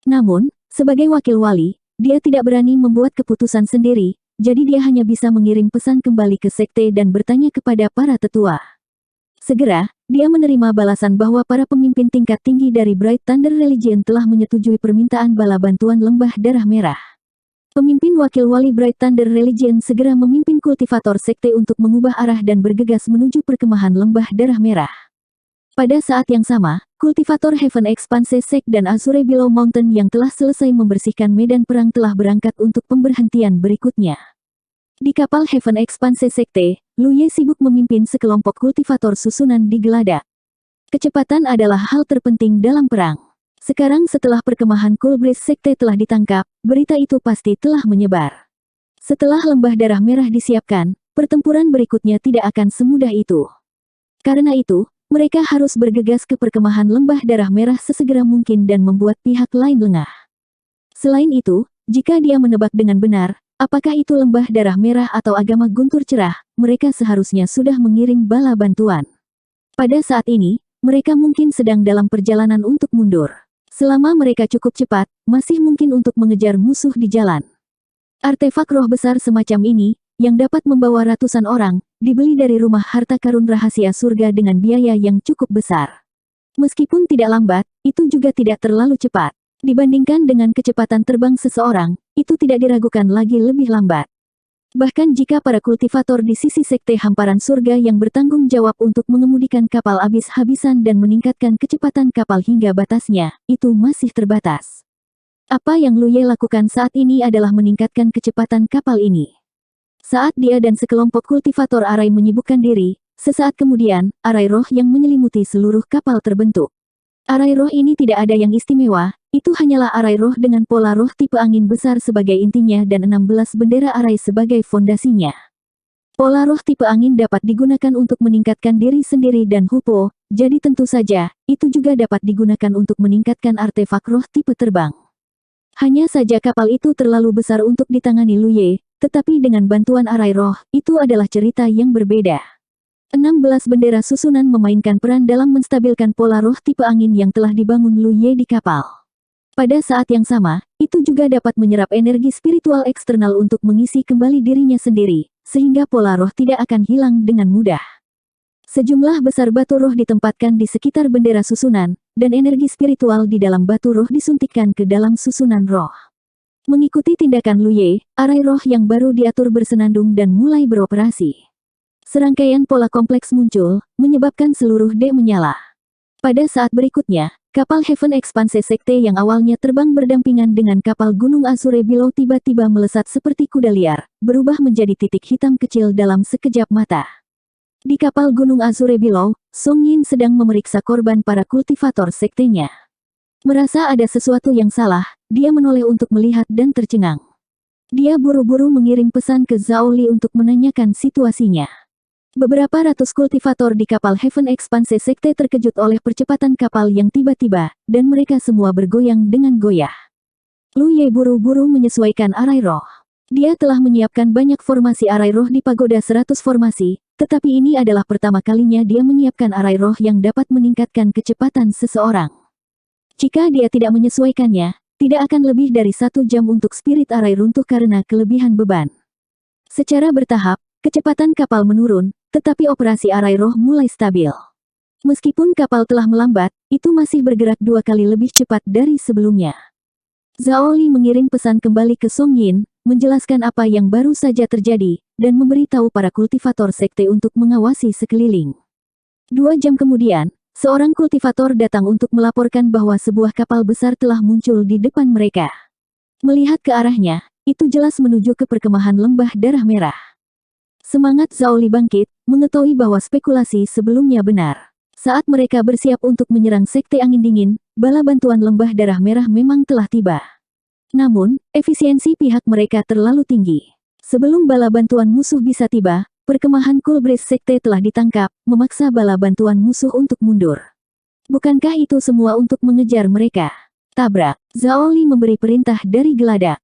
Namun, sebagai wakil wali, dia tidak berani membuat keputusan sendiri, jadi dia hanya bisa mengirim pesan kembali ke sekte dan bertanya kepada para tetua. Segera, dia menerima balasan bahwa para pemimpin tingkat tinggi dari Bright Thunder Religion telah menyetujui permintaan bala bantuan Lembah Darah Merah. Pemimpin wakil wali Bright Thunder Religion segera memimpin kultivator sekte untuk mengubah arah dan bergegas menuju perkemahan Lembah Darah Merah. Pada saat yang sama, kultivator Heaven Expanse Sect dan Azure Below Mountain yang telah selesai membersihkan medan perang telah berangkat untuk pemberhentian berikutnya. Di kapal Heaven Expanse Sekte, Lu Yie sibuk memimpin sekelompok kultivator susunan di Geladak. Kecepatan adalah hal terpenting dalam perang. Sekarang setelah perkemahan Kulbris Sekte telah ditangkap, berita itu pasti telah menyebar. Setelah lembah darah merah disiapkan, pertempuran berikutnya tidak akan semudah itu. Karena itu, mereka harus bergegas ke perkemahan lembah darah merah sesegera mungkin dan membuat pihak lain lengah. Selain itu, jika dia menebak dengan benar, apakah itu lembah darah merah atau agama guntur cerah, mereka seharusnya sudah mengirim bala bantuan. Pada saat ini, mereka mungkin sedang dalam perjalanan untuk mundur. Selama mereka cukup cepat, masih mungkin untuk mengejar musuh di jalan. Artefak roh besar semacam ini, yang dapat membawa ratusan orang, dibeli dari rumah harta karun rahasia surga dengan biaya yang cukup besar. Meskipun tidak lambat, itu juga tidak terlalu cepat. Dibandingkan dengan kecepatan terbang seseorang, itu tidak diragukan lagi lebih lambat. Bahkan jika para kultivator di sisi sekte hamparan surga yang bertanggung jawab untuk mengemudikan kapal habis-habisan dan meningkatkan kecepatan kapal hingga batasnya, itu masih terbatas. Apa yang Luye lakukan saat ini adalah meningkatkan kecepatan kapal ini. Saat dia dan sekelompok kultivator arai menyibukkan diri, sesaat kemudian, arai roh yang menyelimuti seluruh kapal terbentuk. Arai roh ini tidak ada yang istimewa, itu hanyalah arai roh dengan pola roh tipe angin besar sebagai intinya dan 16 bendera arai sebagai fondasinya. Pola roh tipe angin dapat digunakan untuk meningkatkan diri sendiri dan Hupo, jadi tentu saja, itu juga dapat digunakan untuk meningkatkan artefak roh tipe terbang. Hanya saja kapal itu terlalu besar untuk ditangani Luye, tetapi dengan bantuan arai roh, itu adalah cerita yang berbeda. 16 bendera susunan memainkan peran dalam menstabilkan pola roh tipe angin yang telah dibangun Luye di kapal. Pada saat yang sama, itu juga dapat menyerap energi spiritual eksternal untuk mengisi kembali dirinya sendiri, sehingga pola roh tidak akan hilang dengan mudah. Sejumlah besar batu roh ditempatkan di sekitar bendera susunan, dan energi spiritual di dalam batu roh disuntikkan ke dalam susunan roh. Mengikuti tindakan Luye, arai roh yang baru diatur bersenandung dan mulai beroperasi. Serangkaian pola kompleks muncul, menyebabkan seluruh D menyala. Pada saat berikutnya, kapal Heaven Expanse Sekte yang awalnya terbang berdampingan dengan kapal Gunung Azure Below tiba-tiba melesat seperti kuda liar, berubah menjadi titik hitam kecil dalam sekejap mata. Di kapal Gunung Azure Below, Song Yin sedang memeriksa korban para kultivator sektenya. Merasa ada sesuatu yang salah, dia menoleh untuk melihat dan tercengang. Dia buru-buru mengirim pesan ke Zhao Li untuk menanyakan situasinya. Beberapa ratus kultivator di kapal Heaven Expanse Sekte terkejut oleh percepatan kapal yang tiba-tiba, dan mereka semua bergoyang dengan goyah. Luye buru-buru menyesuaikan arai roh. Dia telah menyiapkan banyak formasi arai roh di pagoda 100 formasi, tetapi ini adalah pertama kalinya dia menyiapkan arai roh yang dapat meningkatkan kecepatan seseorang. Jika dia tidak menyesuaikannya, tidak akan lebih dari 1 jam untuk spirit arai runtuh karena kelebihan beban. Secara bertahap, kecepatan kapal menurun, tetapi operasi arai roh mulai stabil. Meskipun kapal telah melambat, itu masih bergerak 2 kali lebih cepat dari sebelumnya. Zhao Li mengirim pesan kembali ke Song Yin, menjelaskan apa yang baru saja terjadi, dan memberitahu para kultivator sekte untuk mengawasi sekeliling. 2 jam kemudian, seorang kultivator datang untuk melaporkan bahwa sebuah kapal besar telah muncul di depan mereka. Melihat ke arahnya, itu jelas menuju ke perkemahan lembah darah merah. Semangat Zhao Li bangkit, mengetahui bahwa spekulasi sebelumnya benar. Saat mereka bersiap untuk menyerang Sekte Angin Dingin, bala bantuan lembah darah merah memang telah tiba. Namun, efisiensi pihak mereka terlalu tinggi. Sebelum bala bantuan musuh bisa tiba, perkemahan Kulbris Sekte telah ditangkap, memaksa bala bantuan musuh untuk mundur. Bukankah itu semua untuk mengejar mereka? Tabrak. Zhao Li memberi perintah dari geladak.